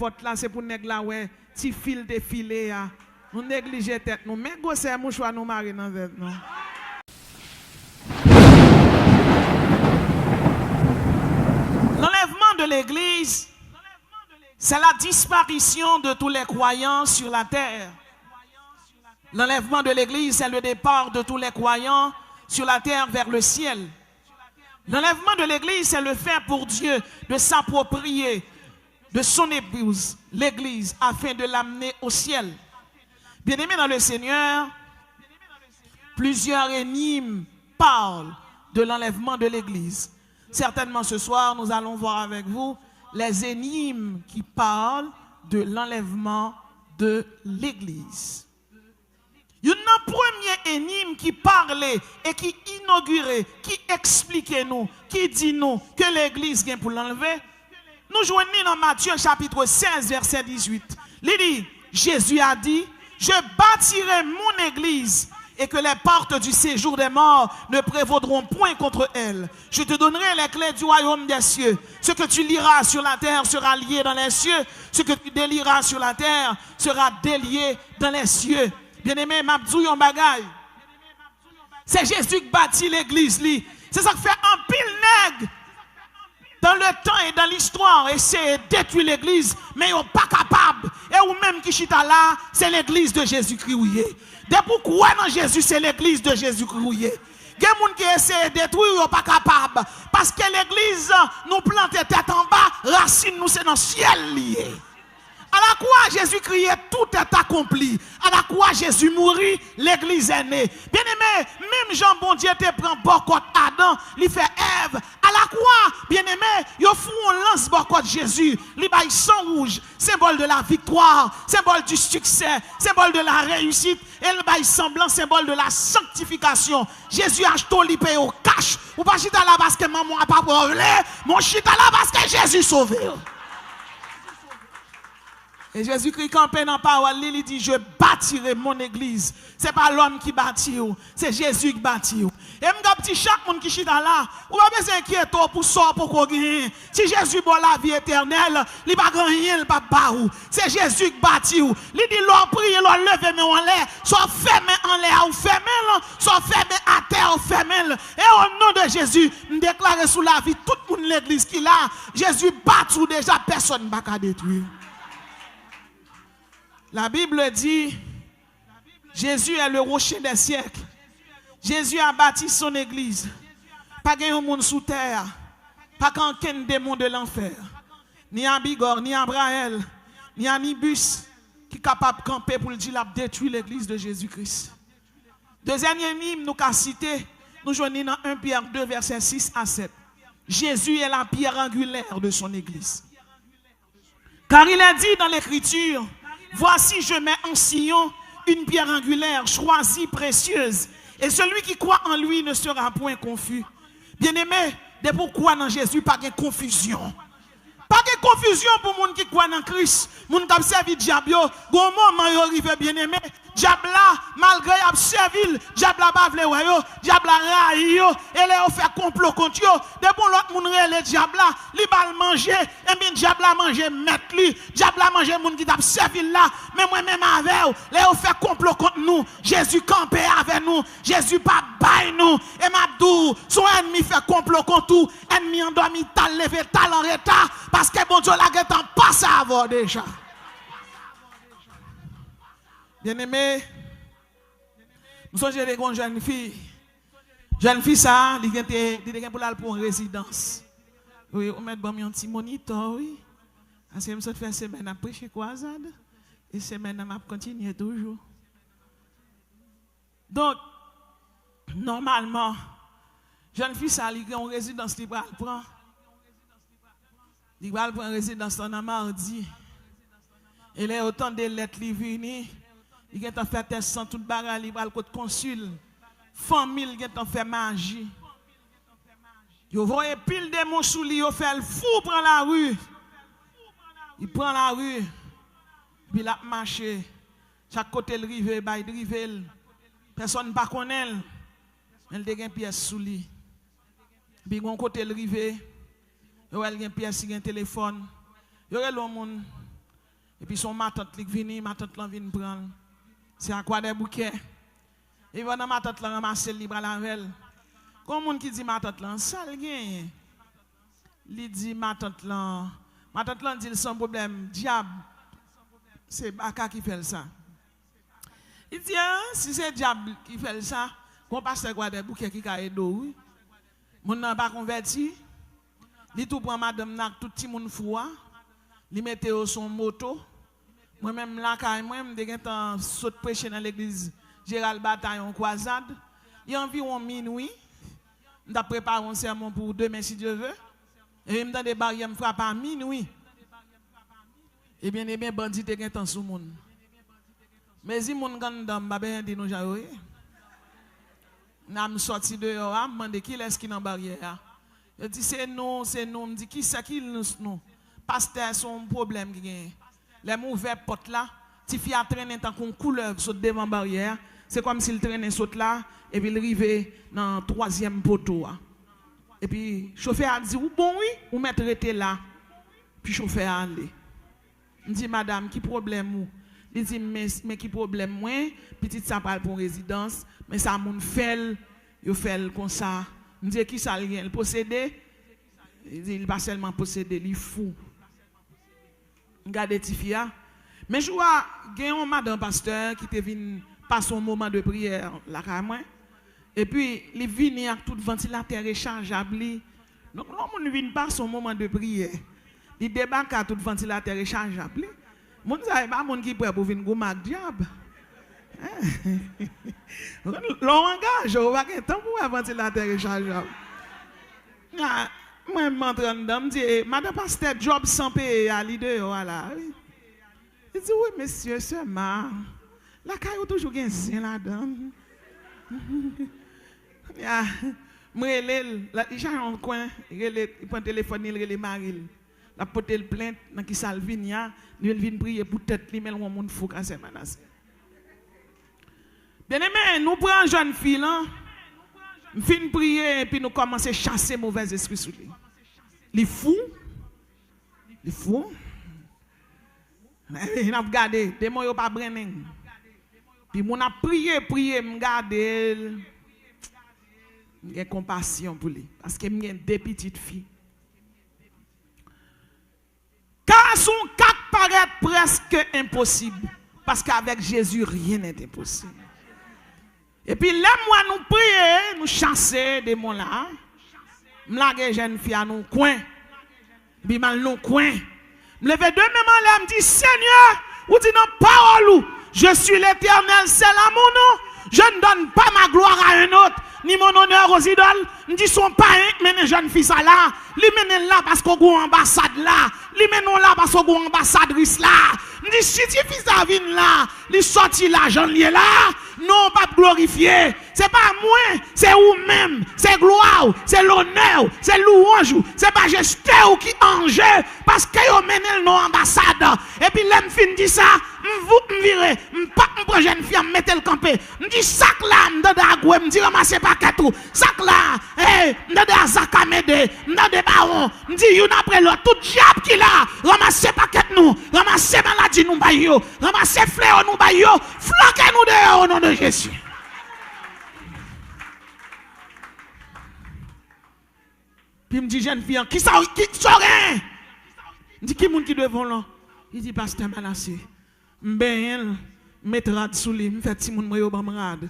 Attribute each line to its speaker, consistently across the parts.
Speaker 1: porte là, c'est pour nèg là ouais, ti fil défilé ya. Nous négliger tête nous, mais gosse mouchoir nous marrer dans tête non. L'enlèvement de l'église, c'est la disparition de tous les croyants sur la terre. L'enlèvement de l'église, c'est le départ de tous les croyants sur la terre vers le ciel. L'enlèvement de l'église, c'est le fait pour Dieu de s'approprier de son épouse, l'église, afin de l'amener au ciel. Bien-aimés dans le Seigneur, plusieurs énigmes parlent de l'enlèvement de l'église. Certainement ce soir, nous allons voir avec vous les énigmes qui parlent de l'enlèvement de l'église. Il y a une première énigme qui parlait et qui inaugurait, qui expliquait nous, qui dit nous que l'église vient pour l'enlever. Nous joignons dans Matthieu chapitre 16, verset 18. Il dit, Jésus a dit, je bâtirai mon église et que les portes du séjour des morts ne prévaudront point contre elle. Je te donnerai les clés du royaume des cieux. Ce que tu liras sur la terre sera lié dans les cieux. Ce que tu délieras sur la terre sera délié dans les cieux. Bien-aimé, m'abdou yon bagay. C'est Jésus qui bâtit l'église. C'est ça qui fait un pile nègre dans le temps et dans l'histoire. Essayer de détruire l'église, mais ils sont pas capables. Et ou même qui chita là, c'est l'église de Jésus-Christ. De pourquoi dans Jésus, c'est l'église de Jésus-Christ. Il y a des gens qui essaient de détruire, ils ne sont pas capables. Parce que l'église nous plante tête en bas, racine nous c'est dans le ciel lié. À la croix, Jésus criait, tout est accompli. À la croix, Jésus mourit, l'église est née. Bien aimé, même Jean bon Dieu te prend bocot Adam, il fait Ève. À la croix, bien aimé, il faut on lance bocot Jésus, il baille sang rouge, symbole de la victoire, symbole du succès, symbole de la réussite, et il baille semblant, symbole de la sanctification. Jésus achète l'ipé au cash. Ou pas chita là parce que maman a pas problème, mon chita là parce que Jésus sauvé. Et Jésus-Christ campé dans la parole, il dit, je bâtirai mon église. Ce n'est pas l'homme qui bâtit, c'est Jésus qui bâtit. Et je dis, chaque monde qui chita là, ou pas besoin d'inquiéter pour ça, pour qu'on gagne. Si Jésus bon la vie éternelle, il n'y a pas rien, il pas barou. C'est Jésus qui bâtit. Il dit, l'on prie, l'on leve, mais en l'air, soit fermé en l'air, ou fermé, soit fermé à terre, ou fermé. Et au nom de Jésus, je déclare sous la vie, tout le monde l'église qui là, Jésus bâtit déjà, personne ne va pas détruire. La Bible dit, Jésus est le rocher des siècles. Jésus a bâti son église. Pas de monde sous terre. Pas qu'aucun démon de l'enfer. Ni Abigor, ni Abraël, ni Anibus qui est capable de camper pour dire qu'il détruire l'église de Jésus-Christ. Deuxième hymne, nous avons cité, nous joignons dans 1 Pierre 2, verset 6 à 7. Jésus est la pierre angulaire de son église. Car il a dit dans l'écriture, voici, je mets en Sion une pierre angulaire, choisie, précieuse. Et celui qui croit en lui ne sera point confus. Bien-aimé, de pourquoi dans Jésus, pas de confusion. Pas de confusion pour les gens qui croient dans Christ. Les gens qui ont servi diable, au moment où ils arrivent bien-aimé, diable là, malgré qu'ils ont servi, diable là, diable là, raï, et là, on fait complot contre eux. De bon, l'autre monde, le diable là, il va manger, et bien, diable là, manger, mettre lui, diable là, manger, les gens qui ont servi là, mais moi-même avec eux, là, on fait complot contre nous. Jésus campé avec nous, Jésus pas bail nous, et Mabdou, son ennemi fait complot contre tout, ennemi endormi, tal levé, tal en retard, parce que bon Dieu, la guette en passe à avoir déjà. Bien-aimé, nous sommes des jeunes filles. Jeune fille, ça, il vient pour aller pour une résidence. Oui, on met un petit moniteur, oui. Parce que je fais semaine à prêcher croisade. Et semaine à continuer toujours. Donc, normalement, jeune fille, ça, il y a une résidence qui va prendre. Il va prendre une résidence en mardi. Et là, autant de lettres qui viennent. Il a fait test sans toute bagarre, il va le consul. Famille, il a fait magie. Il voit pile de mon sous lui, il fait le fou, prend la rue. Il prend la rue, puis il a marché. Chaque côté, il rive, il rive. Personne ne connaît. Il a une pièce sous lui. Puis de côté, il rive. Il a une pièce, il a un téléphone. Il y a le monde. Et puis son ma tante qui vient, ma tante là vient prendre. C'est à quoi des bouquets. Et pendant ma tante là ramasse le libre à la velle. Comme monde qui dit ma tante là, ça le gagne. Il dit ma tante là dit sans problème, diable. C'est Baka qui fait ça. Il dit si c'est diable qui fait ça, qu'on passe quoi des bouquets qui caillent d'eau. Mon n'a pas converti. Il tout prend madame nak tout petit monde foua. Il mettait au son moto. Moi même là moi me dégué temps saute prêcher dans l'église Gérald Bataillon croisade. Il y a environ minuit. On a préparé un sermon pour demain si Dieu veut. Et me dans des barrières me frappe à minuit. Et bien bandit te gen temps sous monde. Mais si mon gandam ba ben di nous jaoye. N'a me sorti dehors, a demandé qui est-ce qui dans barrière. Je dis c'est nous, me dit qui c'est qui nous. Pasteur son problème qui gagne. Les mauvais potes là, ti fi a traîner tant qu'on couleur saute devant barrière, c'est comme s'il traînait saute là et puis il arrive dans troisième poteau. Et puis chauffeur a dit bon oui, ou mettre rester là. Puis chauffeur a allé. Je dis madame qui problème ou? Il dit mais qui problème moi, petite ça parle pour résidence, mais ça moun fait, yo fait comme ça. Je dis qui ça le posséder? Il dit il pas seulement posséder, il fou. Regardez Tifia. Mais je vois un madame pasteur qui te venu passer un moment de prière là moi. Et puis il vient avec tout ventilateur rechargeable. Donc on vient passer un moment de prière. Il débarque à tout ventilateur rechargeable. Mon ça pas mon qui prêt pour venir goumak diable. L'on engage, on va temps pour un ventilateur rechargeable. Moi, je m'entre dedans, je dis, madame pasteur, job sans payer à l'idée, voilà. Il dit, oui, monsieur, seulement, la caille toujours un zin là-dedans. Moi, j'ai un coin, il prend le téléphone, il relève Maril. La pote le plainte, dans qui salvinia, il vient prier pour tête, il met le monde fou quand c'est menacé. Bien aimé, nous prenons une jeune fille, nous finissons prier et puis nous commençons à chasser mauvais esprits sur lui. Les fous, il a regardé, des mots pas brennen. Puis on a prié, me garder. J'ai compassion pour lui parce que j'ai deux petites filles. Car son cas paraît presque impossible parce qu'avec Jésus rien n'est impossible. Et puis là, moi, nous prions, nous chasser des mots là. Je lage jeune fille à nous coin. Puis mal nous coin. Je lève deux mêmes là, me dit Seigneur, ou dit non parole, je suis l'Éternel, c'est l'amour non. Je ne donne pas ma gloire à un autre, ni mon honneur aux idoles. Je dis son parrain, mais les jeunes filles là, li mène là parce qu'on a une ambassade là, li mène là parce qu'on a une ambassadrice là. Je dis si tu fils Davine là, li sorti l'argent lié là, non pas glorifier. C'est pas moi, c'est vous-même, c'est gloire, c'est l'honneur, c'est louange, c'est pas majesté ou qui en jeu parce que vous menez nos ambassades. Et puis là, je dis ça, vous me virez, je prends jeune fille, je mette le campé. Je dis sac là, je dis à Goué, je dis ramassez pas tout. Sac là, je dis à Zakamede, je dis à Baron, je dis une après l'autre, tout diable qui là, ramassez paquet nous, ramassez maladie nous baillons, ramassez fléau nous baillons, flanquez nous dehors au nom de Jésus. Puis il me dit, jeune fille, qui ça, qui rien? Il dit, qui est-ce qui devant là? Il dit, pasteur Manassé, m'ben, mettra sous lui, m'fait si moun moyo bamrade,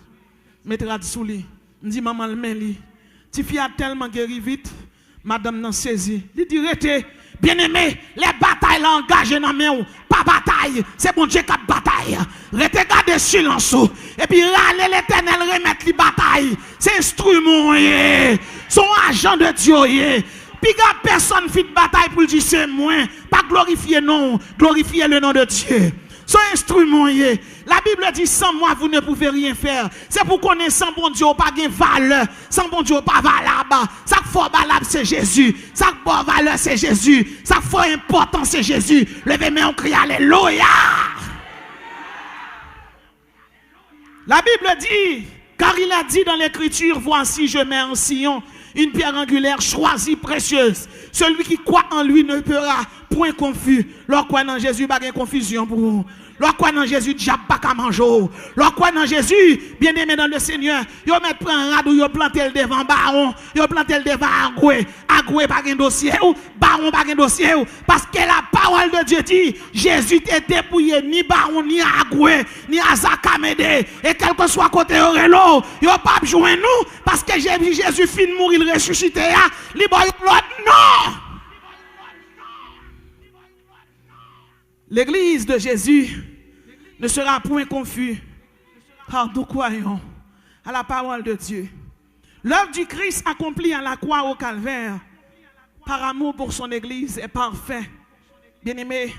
Speaker 1: mettra sous lui. Il dit, maman le met li. Ti fille a tellement guéri vite, madame n'a saisi. Il dit, rete, bien aimé, les batailles l'engagent dans main ou, pas bataille, c'est bon Dieu qui a bataille. Rete garde silence. Et puis râler l'Éternel remettre les batailles. C'est instrument, son agent de Dieu. Puis quand personne fait de bataille pour dire c'est moi, pas glorifier non, glorifier le nom de Dieu. Son instrument, la Bible dit sans moi vous ne pouvez rien faire. C'est pour qu'on ait sans bon Dieu pas de valeur, sans bon Dieu pas valable. Ça qui faut valable c'est Jésus, ça qui faut valeur c'est Jésus, ça qui faut important c'est Jésus. Levez-moi on crie alléluia. La Bible dit, car il a dit dans l'écriture, voici je mets en Sion une pierre angulaire choisie, précieuse. Celui qui croit en lui ne pourra point confus. Leur quoi dans Jésus, pas de confusion pour vous. Leur quoi dans Jésus, diable pas qu'à manger. Leur quoi dans Jésus, bien aimé dans le Seigneur, yo met prend radou, yo planté le devant baron, yo planté le devant agoué. Agoué pas un dossier ou baron pas un dossier ou parce que la parole de Dieu dit Jésus t'est dépouillé ni baron ni agoué ni azakamede et quel que soit côté orelo, yo pas joindre nous parce que Jésus fin mourir, il ressuscité a, li boy l'autre non. L'église de Jésus ne sera point confus car nous croyons à la parole de Dieu. L'œuvre du Christ accomplie à la croix au calvaire par amour pour son église est parfait. Bien-aimé,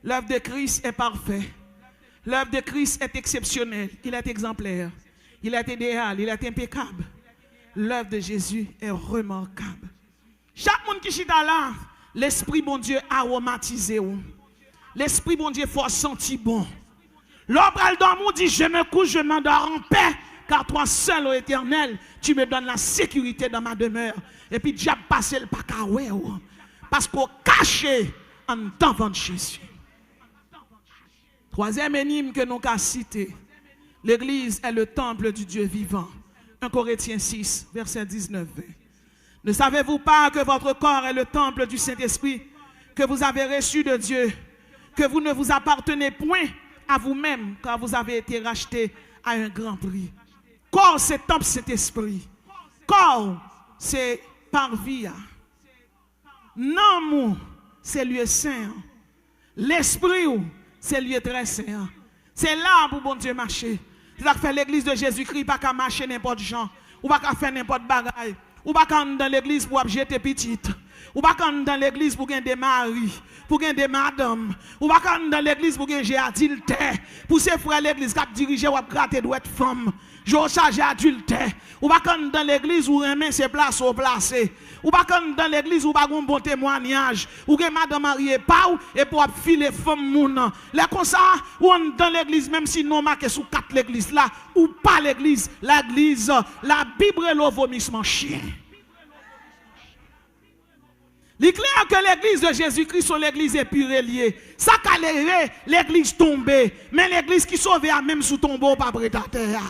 Speaker 1: l'œuvre de Christ est parfaite. L'œuvre de Christ est exceptionnelle. Il est exemplaire. Il est idéal. Il est impeccable. L'œuvre de Jésus est remarquable. Chaque monde qui chita là, l'Esprit bon Dieu aromatisé. L'Esprit bon Dieu faut sentir bon. L'homme dormir dit je me couche, je m'endors en paix, car toi seul, ô Éternel, tu me donnes la sécurité dans ma demeure. Et puis diable passe le pacawé parce qu'on caché en devant Jésus. Troisième énigme que nous avons cité, l'église est le temple du Dieu vivant. 1 Corinthiens 6, verset 19-20. Ne savez-vous pas que votre corps est le temple du Saint-Esprit que vous avez reçu de Dieu, que vous ne vous appartenez point à vous-même, car vous avez été racheté à un grand prix. Corps, c'est temple Saint-Esprit. Corps, c'est parvia. Non, c'est lieu saint. L'esprit, c'est lieu très saint. C'est là pour bon Dieu marcher. C'est ça que fait l'église de Jésus-Christ, pas qu'à marcher n'importe gens, ou pas qu'à faire n'importe bagaille, ou pas qu'à dans l'église pour jeter petite, ou pas qu'à dans l'église pour gagner des maris, pour gagner des madames, ou pas qu'à dans l'église pour gagner adultère, pour ses frères l'église qui dirige ou gratter doit être femme. Je charge adultère. Ou pas dans l'église où remet ses places au placé. Ou pas dans l'église où pas un bon témoignage. Ou que madame mariée pas et pour filer femme moun. Là comme ça, ou dans l'église même si non marqué sous quatre l'église là ou pas l'église, la Bible est le vomissement chien. Il est clair que l'église de Jésus-Christ sont l'église épurée liée. Ça caléré l'église tombée, mais l'église qui sauve même sous tombeau pas prêt à terre.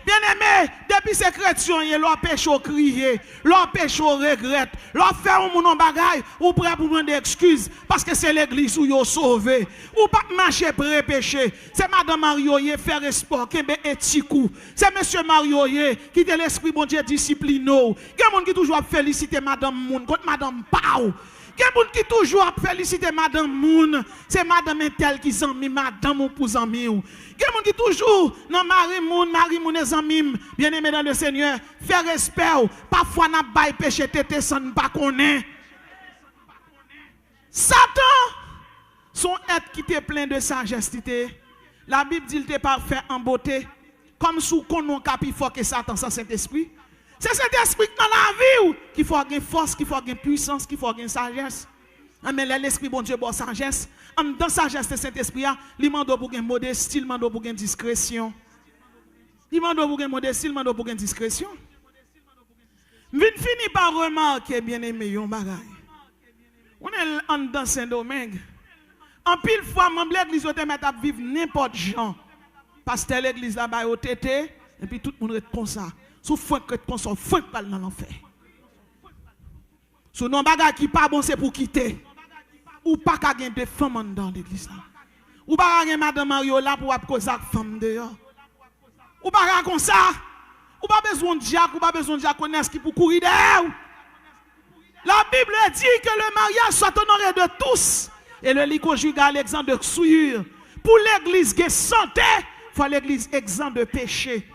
Speaker 1: Bien-aimé, depuis ces chrétiens, leur péché crier, leur péché regrette, leur fait un mon bagaille, ou prêt pour demander excuse, parce que c'est l'église où ils sont sauvés. Ou pas marcher pré-péché. C'est Madame Marioye faire espoir, qui est étiquou. C'est Monsieur Marioye qui est l'esprit bon Dieu discipline. Il y a des gens qui toujours féliciter Madame Moun, contre Madame Pau. Il y a des gens qui toujours féliciter Madame Moun, c'est Madame Intel qui s'en mis, Madame ou pour s'en mis. Il y a des gens qui toujours, non, Marie Moun et Zamim, bien aimé dans le Seigneur, faire respect, parfois n'a pas péché, tété sans ne pas connaître. Satan, son être qui était plein de sagesse, la Bible dit qu'il était parfait en beauté, comme sous qu'on capi fort que Satan, ça Saint-Esprit. C'est cet esprit dans la vie qui faut avoir force, qui faut avoir puissance, qui faut avoir sagesse. Mais l'esprit bon Dieu bon sagesse. Dans sagesse de Saint-Esprit, il demande pour une modestie, il demande pour une discrétion. Il demande pour une modestie, il demande pour une discrétion. Je finis par remarquer, bien aimé, un bagage. On est dans Saint-Domingue. En pile fois, membre de l'église te mettre à vivre n'importe genre. Pasteur l'église là-bas au tété, et puis tout le monde est comme ça. Sous fouet que ton son fouet pas dans l'enfer. Sous non bagage qui pas bon c'est pour quitter. Ou pas qu'à gagner des femmes dans l'église là. Ou pas gagner madame Mario là pour causer femme dehors. Ou pas comme ça. Ou pas besoin de diacre, ou pas besoin de diaconesse qui pour courir derrière. La Bible dit que le mariage soit honoré de tous et le lit conjugal exempt de souillure. Pour l'église qui est santé, il faut l'église exempt de péché.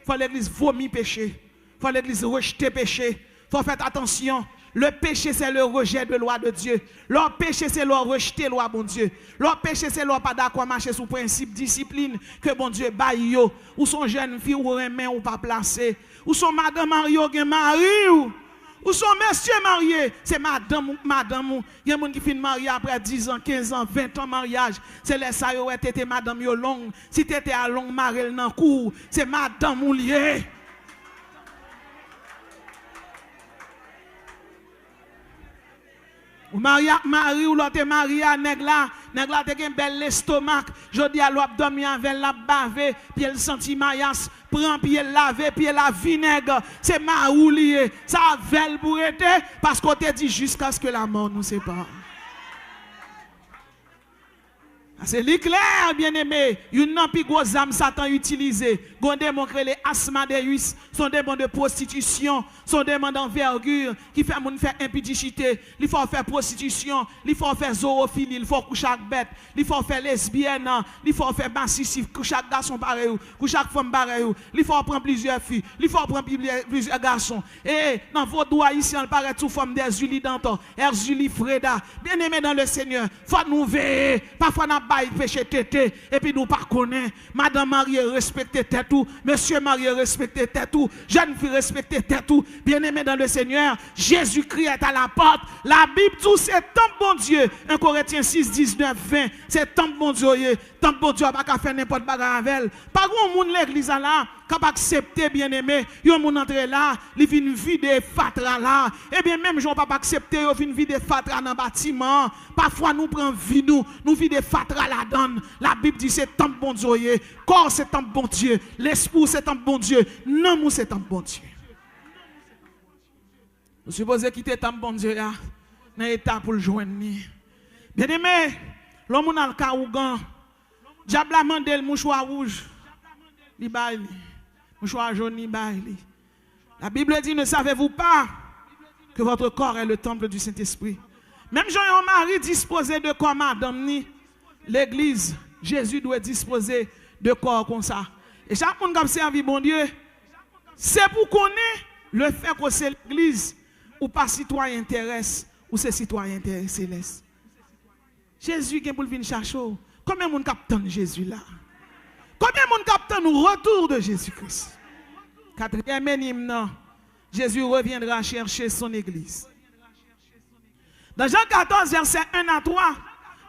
Speaker 1: Il faut l'église vomir péché. Il faut l'église rejeter péché. Il faut faire attention. Le péché, c'est le rejet de loi de Dieu. Leur péché, c'est leur rejeter loi, bon Dieu. Leur péché, c'est leur pas d'accord marcher sous principe, discipline que bon Dieu baille. Ou son jeune fille, ou remet, ou pas placé. Ou son madame Mario, qui est marié. Ou son monsieur marié. C'est madame. Il y a des gens qui finissent mariés après 10 ans, 15 ans, 20 ans mariage. C'est les ça, yo, t'étais madame yo long. Si t'étais à long marié dans cour, c'est madame ou lié. Ou Marie ou l'autre Maria, nèg la te gen bel estomac. Jodi a l'op dormi avec la bave, puis elle senti maillas, prend puis elle lave, puis elle a vinaigre. C'est Marou lié. Ça vel pour être parce qu'on te dit jusqu'à ce que la mort nous sépare. C'est l'éclair, bien-aimé. Une non plus gros âme Satan utilisé. Gon démon les Asmadeus, son démon de prostitution, son démon d'envergure qui fait moun faire impudicité, il faut faire prostitution, il faut faire zoophilie, il faut coucher avec bête, il faut faire lesbienne, il faut faire massif, coucher avec garçon pareil, coucher avec femme pareil, il faut prendre plusieurs filles, il faut prendre plusieurs garçons. Et dans vos doigts ici, on paraît tout forme des Julie Danton, Julie Freda, bien-aimé dans le Seigneur. Faut nous veiller, parfois n'a pas péché tété et puis nous pas connaît. Madame Marie respecte tête tout, monsieur Marie respecte tête tout, jeune fille respecte tête tout. Bien-aimé dans le Seigneur, Jésus-Christ est à la porte. La Bible dit c'est temple bon Dieu. 1 Corinthiens 6, 19, 20. C'est temple bon Dieu. Temple bon Dieu pas faire n'importe bagarre avec elle. Pas grand monde l'église là capable accepter bien-aimé. Yon moun entre là, il vient vider fatra là. Et bien même j'on pas accepter, yo vient vider fatra dans bâtiment. Parfois nous prend vie nous vider fatra la donne. La Bible dit c'est temple bon Dieu. Corps c'est temple bon Dieu. L'esprit c'est temple bon Dieu. Non c'est temple bon Dieu. Vous supposez quitter tant bon Dieu là, dans l'état pour le joindre. Bien aimé, l'homme dans le caougan, diable a mandé le mouchoir rouge, il baille, mouchoir jaune, il baille. La Bible dit, ne savez-vous pas que votre corps est le temple du Saint-Esprit? Même Jean-Marie disposé de corps, madame, l'église, Jésus doit disposer de corps comme ça. Et chaque monde qui a servi bon Dieu, c'est pour connaître le fait que c'est l'église. Ou pas citoyen intéresse, ou c'est citoyen céleste. Jésus qui est pour venir chercher. Combien de monde capte Jésus là? Combien de monde capte le retour de Jésus-Christ? Quatrième hymne, Jésus reviendra chercher son église. Dans Jean 14, verset 1 à 3,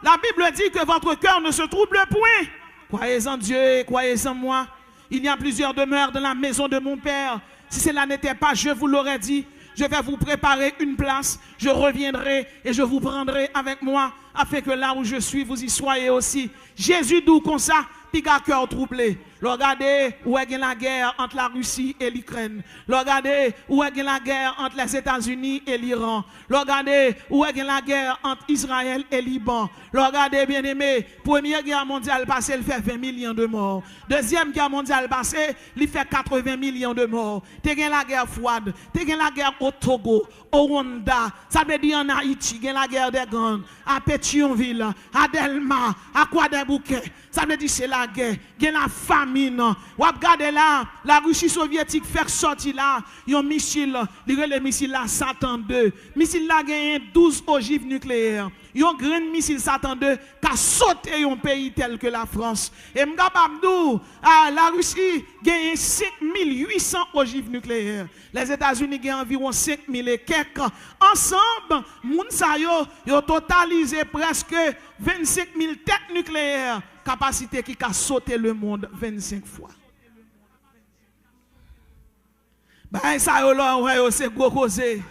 Speaker 1: la Bible dit que votre cœur ne se trouble point. Croyez en Dieu, croyez en moi. Il y a plusieurs demeures dans la maison de mon Père. Si cela n'était pas, je vous l'aurais dit. Je vais vous préparer une place, je reviendrai et je vous prendrai avec moi, afin que là où je suis, vous y soyez aussi. Jésus dit comme ça, puis a cœur troublé. Regardez où est la guerre entre la Russie et l'Ukraine. Regardez où est la guerre entre les États-Unis et l'Iran. Regardez où est la guerre entre Israël et Liban. Regardez bien aimé, première guerre mondiale passée, elle fait 20 millions de morts. Deuxième guerre mondiale passée, il fait 80 millions de morts. T'es la guerre froide, t'es la guerre au Togo, au Rwanda, ça veut dire en Haïti, t'es la guerre des Grandes, à Pétionville, à Delma, à Croix-des-Bouquets. Ça veut dire c'est la guerre, il y a la famine. Ou regardez là, la Russie soviétique fait sortir là, un missile, le missile là, Satan 2. Missile là gagne 12 ogives nucléaires. Un grand missile Satan 2 qui a sauté un pays tel que la France. Et m'gababdou, la Russie gagne 5800 ogives nucléaires. Les États-Unis gagnent environ 5000 et quelques. Ensemble, moun sa yo totalisé presque 25 000 têtes nucléaires. Capacité qui a sauté le monde 25 fois. Ben ça là c'est gros causé.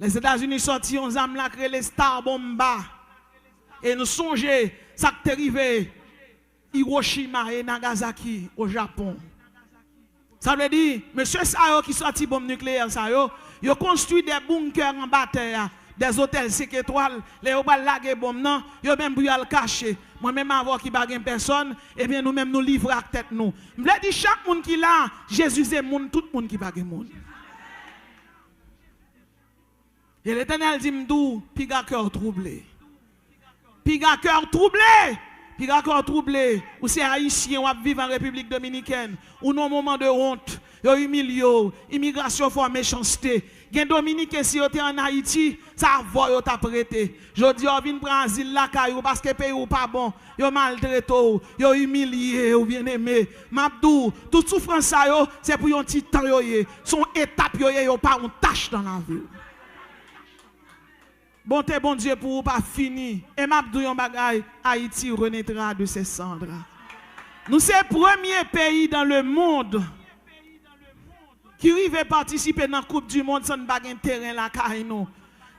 Speaker 1: Les États-Unis sorti on zam la créé les Star Bomba et nous songer ça qui est arrivé Hiroshima et Nagasaki au Japon. Ça veut dire monsieur Sayo qui sorti bombe nucléaire ça yo construit des bunkers en bataille. Des hôtels 5 étoiles, les hôtels laguer bombe non, yo même pour le cacher. Moi même avant qui bague personne, et bien nous même nous livrer à tête nous. M'vle dit chaque monde qui là, Jésus c'est monde, tout monde qui bague monde. Et l'Éternel dit m'dou, piga cœur troublé. Piga cœur troublé. Piga cœur troublé. Ou c'est haïtien ou vivre en République dominicaine, ou non moment de honte, yo humilié, immigration for méchanceté. Gen Dominicain si yo te en Haïti, ça va yo t'a prêté. Je dis yo vinn prendre asile la caillou parce que pays ou pas bon, yo maltraité, yo humilié ou bien aimé. M'abdou, toute souffrance ça yo, c'est pour yon petit temps yo yé. Son étape yo pas une tâche dans la vie. Bonté bon Dieu pour ou pas fini. Et m'abdou yon bagay, Haïti renaîtra de ses cendres. Nous c'est le premier pays dans le monde qui arrive participer dans la Coupe du Monde sans pas un terrain la caille nous.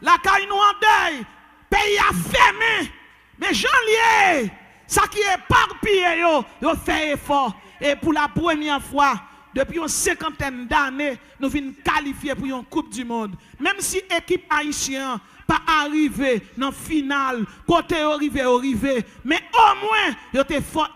Speaker 1: La caille nous en deuil. Pays a fermé. Mais j'en lié. Ça qui est éparpillé, yo fait effort. Et pour la première fois, depuis une cinquantaine d'années, nous venons qualifier pour une Coupe du Monde. Même si l'équipe haïtienne pas arrivé dans la finale, côté arrivé, mais au moins, ils ont fait effort,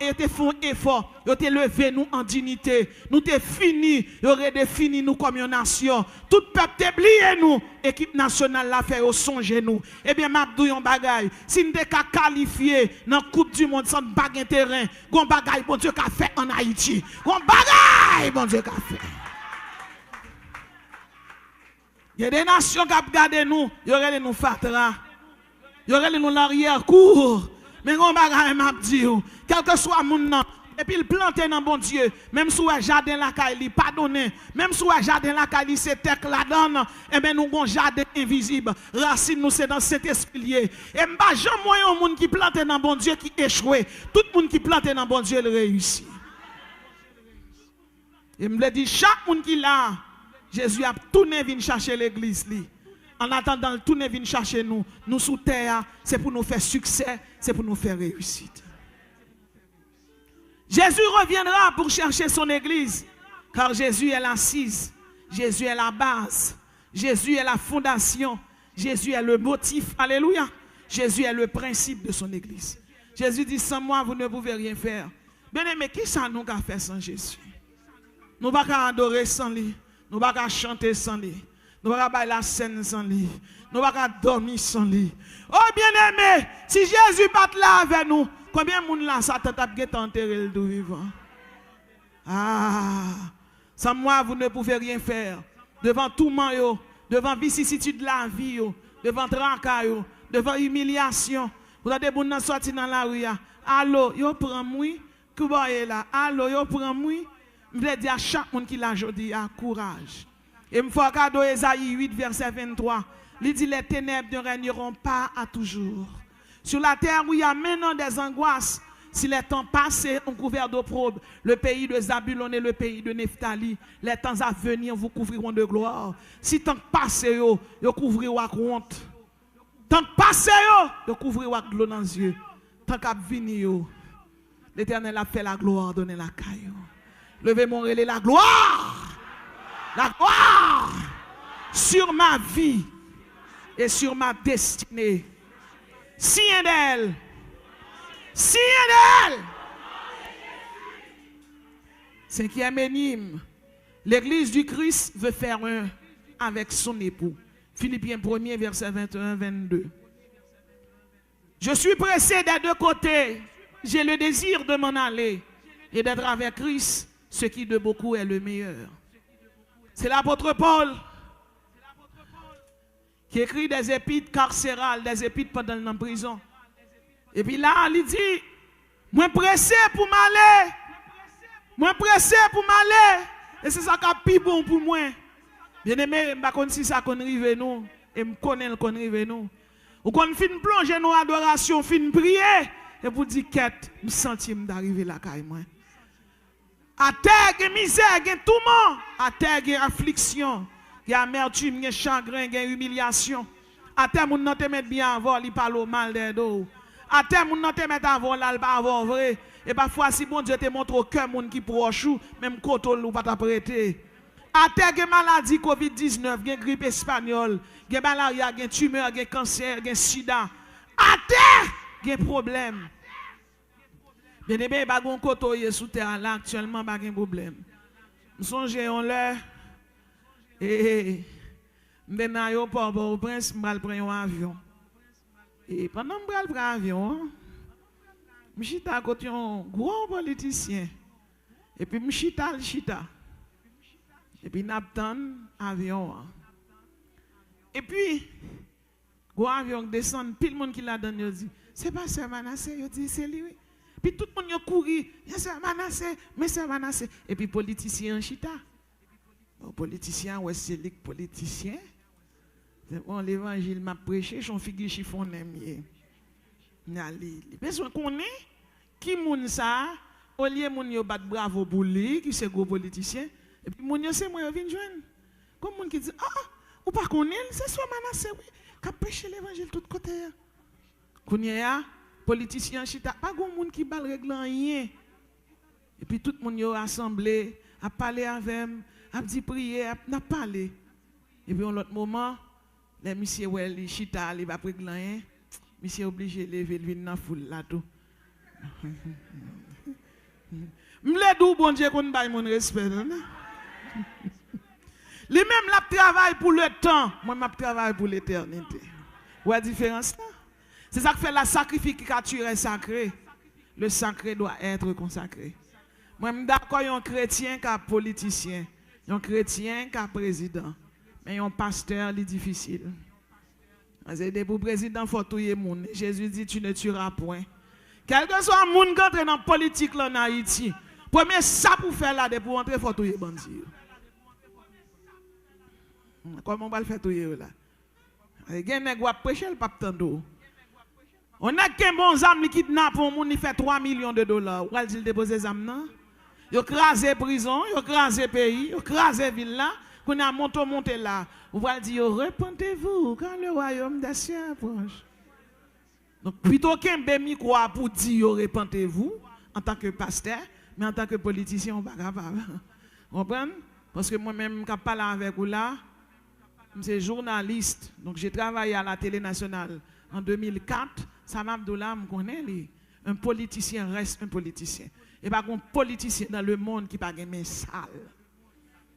Speaker 1: ils ont levé nous en dignité. Nous avons fini, ils ont redéfini nous comme une nation. Tout peuple a oublié nous, l'équipe nationale l'a fait au songe nous. Eh bien, Mabdou yon bagay, si nous sommes qualifiés dans la Coupe du Monde sans bagay terrain, gon bagay bon Dieu qu'a fait en Haïti. Gon bagay bon Dieu qu'a fait. Il y a des nations qui regardent nous, il y aurait nous fatra, il y aurait nous l'arrière-cour. Mais on va m'a dit, quel que soit mon nom, et puis il plante dans bon Dieu, même si le jardin la caille, pardonnez, même si le jardin la caille, c'est terre la donne, et bien nous avons un jardin invisible, racine nous c'est dans cet esprit. Et m'ba jamais moyen un monde qui plante dans bon Dieu qui échoue, tout le monde qui plante dans bon Dieu le réussit. Et me dit chaque monde qui l'a Jésus a tourné venu chercher l'église. En attendant, le tourner venu chercher nous. Nous sous terre, c'est pour nous faire succès, c'est pour nous faire réussite. Jésus reviendra pour chercher son église. Car Jésus est l'assise. Jésus est la base. Jésus est la fondation. Jésus est le motif. Alléluia. Jésus est le principe de son église. Jésus dit, sans moi, vous ne pouvez rien faire. Bien aimé, qui ça nous a fait sans Jésus? Nous ne pouvons pas adorer sans lui. Nous ne pouvons pas chanter sans lui. Nous ne pouvons pas la scène sans lui. Nous ne pouvons pas dormir sans lui. Oh bien-aimé, si Jésus bat là avec nous, combien de monde là, Satan t'a enterré le dos vivant? Ah, sans moi, vous ne pouvez rien faire. Devant tout le monde, devant vicissitude de la vie, devant tracas, devant humiliation. Vous avez des gens sortis dans la rue. Allô, yo prend moi, que vous voyez là. Allô, yo prend moi. Je veux dire à chaque monde qui l'a aujourd'hui, courage. Et il faut cadeau Ésaïe 8, verset 23. Il dit les ténèbres ne régneront pas à toujours. Sur la terre où il y a maintenant des angoisses, si les temps passés ont couvert d'opprobre, le pays de Zabulon et le pays de Nephtali, les temps à venir vous couvriront de gloire. Si tant passé yo couvriront avec honte. Tant passé yo couvriront avec l'eau dans les yeux. Tant qu'à venir l'Éternel a fait la gloire, donner la caille. Levez mon relais, la gloire. La gloire sur ma vie et sur ma destinée. Si un d'elle. Si un d'elle. Cinquième énigme. L'église du Christ veut faire un avec son époux. Philippiens 1er, verset 21-22. Je suis pressé des deux côtés. J'ai le désir de m'en aller et d'être avec Christ. Ce qui de beaucoup est le meilleur. C'est l'apôtre Paul qui écrit des épîtres carcérales, des épîtres pendant la prison. Et puis là, il dit, moi pressé pour m'aller. Moi pressé pour m'aller. Et c'est ça qui est plus bon pour moi. Bien aimé, je ne sais pas si ça arrive nous. Et je connais qu'on arrive nous. Ou qu'on fin plonger nos adorations, fin prier. Et pour dire quête, je me sens d'arriver là quand même. À terre, il y a misère, il y a tout le monde. À terre, il y a affliction, il y a amertume, il y a chagrin, il y a humiliation. À terre, il te met bien avant, il parle mal des dos. À terre, il te met avant, il parle avant vrai. Et parfois, si bon Dieu te montre aucun monde qui proche, même quand on va t'apprêter. À terre, il y a maladie COVID-19, il y a grippe espagnole, il y a malaria, il y a tumeur, il y a cancer, il y a sida. À terre, il y a problème. Bien aimé, il y a un côté sous terre là actuellement, il n'y a pas de problème. Je songe en l'air et je vais dans l'aéroport au Prince, je vais prendre un avion. Et pendant que je prends l'avion, je suis à côté d'un gros politicien. Et puis je suis à chita. Et puis je attends l'avion. Et puis, le avion descend, puis le monde qui l'a donné dit, c'est pas ça, Manassé, il dit, c'est lui. Puis tout le monde a couru, c'est Manassé, mais c'est Manassé. Et puis politicien chita. Bon, politicien, ouais, c'est les politiciens. Bon, l'évangile m'a prêché, son figure chiffonné. Besoin qu'on est, qui moun ça, au lieu moun yo bat bravo pour lui, qui c'est gros politicien, et puis moun yo c'est moi yo vinn joindre. Comme moun qui dit, ah, ou pas qu'on est, c'est soit Manassé, oui. Qui prêcher l'évangile de tous côtés. Kounya, politicien chita, pas grand monde qui bal règle rien. Et puis tout le monde est rassemblé, a parlé avec, a dit prier, a parlé. Et puis en l'autre moment, les monsieur ouais, chita, il va régler rien. Monsieur obligé de lever, il vient dans foule là tout. M'le dou bon Dieu qu'on baille mon respect. Lui même la travail pour le temps, moi m'a travail pour l'éternité. Où est la différence là? C'est ça qui fait la sacrificature est sacrée. Le sacré doit être consacré. Moi je suis d'accord, il y a un chrétien qui est politicien, il y a un chrétien qui est président, mais il y a un pasteur qui est difficile. C'est pour le président, il faut tuer les gens. Jésus dit tu ne tueras point. Quel que soit le monde qui entre dans la politique en Haïti, premier ça pour faire là, pour entrer, il faut tuer les bandits. Comment on va le faire tuer là? Il y a des gens qui prêcher le pape Tando. On a qu'un bon âme qui kidnappe un monde, il fait 3 millions de dollars. Où est-ce qu'il dépose les âmes là? Il a crasé prison, il a crasé pays, il a crasé ville là. Qu'on a monté là. Vous allez dire, repentez-vous quand le royaume des cieux approche. Donc, plutôt qu'un micro pour dire, repentez-vous en tant que pasteur, mais en tant que politicien, on ne va pas capable. Vous comprenez? Parce que moi-même, quand je parle avec vous là, je suis journaliste. Donc, j'ai travaillé à la télé nationale en 2004. Sam Abdoula me connaît. Un politicien reste un politicien. Et pas un politicien dans le monde qui n'a pas de main sale.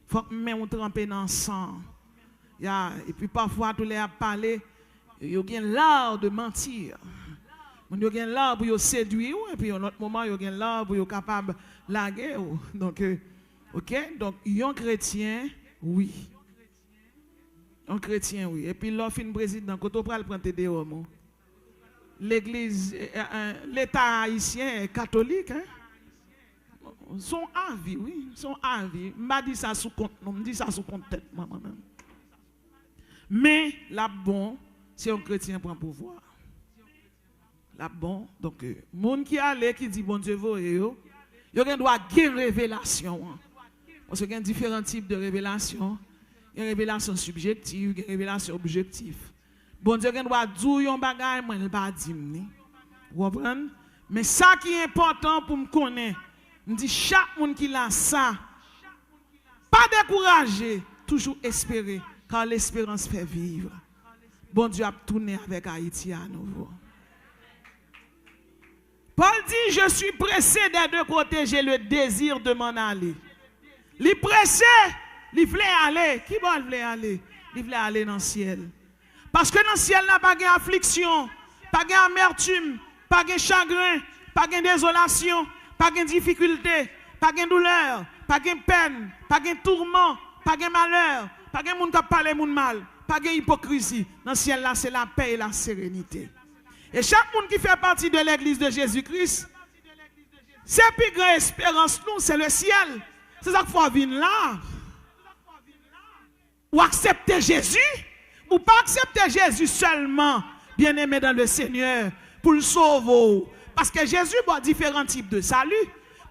Speaker 1: Il faut que nous tremper dans le sang. Et puis parfois, tous les à parler, ils ont l'art de mentir. Ils ont l'art pour séduire, et puis à un autre moment, ils ont l'art pour être capable de laguer. Donc, ok? Donc, ils ont chrétien, oui. Un chrétien, oui. Et puis, l'offre une président, quand on prend des hommes, l'église, l'État haïtien est catholique, hein? Son avis, oui, son avis. Je ne dis ça sous compte, non, je dis ça sous compte tête, moi-même. Mais, la bon, c'est un chrétien prend pouvoir. La bon, donc, les gens qui allent, qui dit bon Dieu, il doit avoir une révélation. Parce qu'il y a différents types de révélations. Il y a une révélation subjective, il y a une révélation objective. Bon Dieu, il doit dire un bagage, moi, il ne va pas dire. Vous comprenez? Mais ça qui est important pour me connaître, je dis chaque monde qui a ça, pas décourager, toujours espérer, car l'espérance fait vivre. Bon Dieu a tourné avec Haïti à nouveau. Paul dit, je suis pressé des deux côtés, j'ai le désir de m'en aller. Il pressé, il voulait aller. Qui va voulait aller? Il voulait aller dans le ciel. Parce que dans le ciel, il n'y a pas d'affliction, pas d'amertume, pas de chagrin, pas de désolation, pas de difficulté, pas de douleur, pas de peine, pas de tourment, pas de malheur, pas de monde qui parle de mal, pas de hypocrisie. Dans le ciel, là, c'est la paix et la sérénité. Et chaque monde qui fait partie de l'église de Jésus-Christ, c'est la plus grande espérance, nous, c'est le ciel. C'est ça qu'il faut venir là. Ou accepter Jésus, ou pas accepter Jésus seulement, bien aimé dans le Seigneur, pour le sauver. Parce que Jésus a différents types de salut.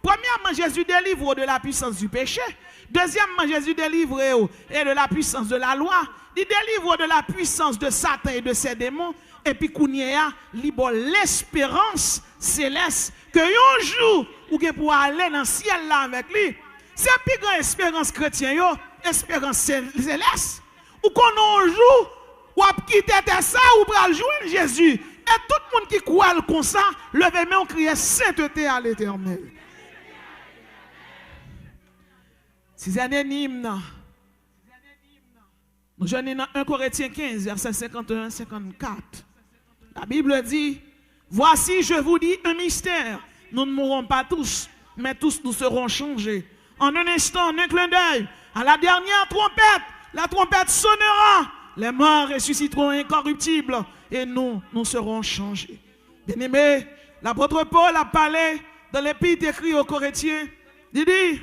Speaker 1: Premièrement, Jésus délivre de la puissance du péché. Deuxièmement, Jésus délivre et de la puissance de la loi. Il délivre de la puissance de Satan et de ses démons. Et puis, Kounia, libre l'espérance céleste que un jour, ou que pour aller dans le ciel là avec lui, c'est la plus grande espérance chrétienne, espérance céleste. Ou qu'on a un jour, ou a quitté ça, ou pour joindre Jésus. Et tout le monde qui croit comme ça, levez main, on crie sainteté à l'Éternel. C'est un hymne. Nous sommes dans 1 Corinthiens 15, verset 51-54. La Bible dit, voici, je vous dis un mystère. Nous ne mourrons pas tous, mais tous nous serons changés. En un instant, en un clin d'œil, à la dernière trompette, la trompette sonnera. Les morts ressusciteront incorruptibles et nous serons changés. Bien-aimés, l'apôtre Paul a parlé dans l'épître écrit aux Corinthiens. Il dit,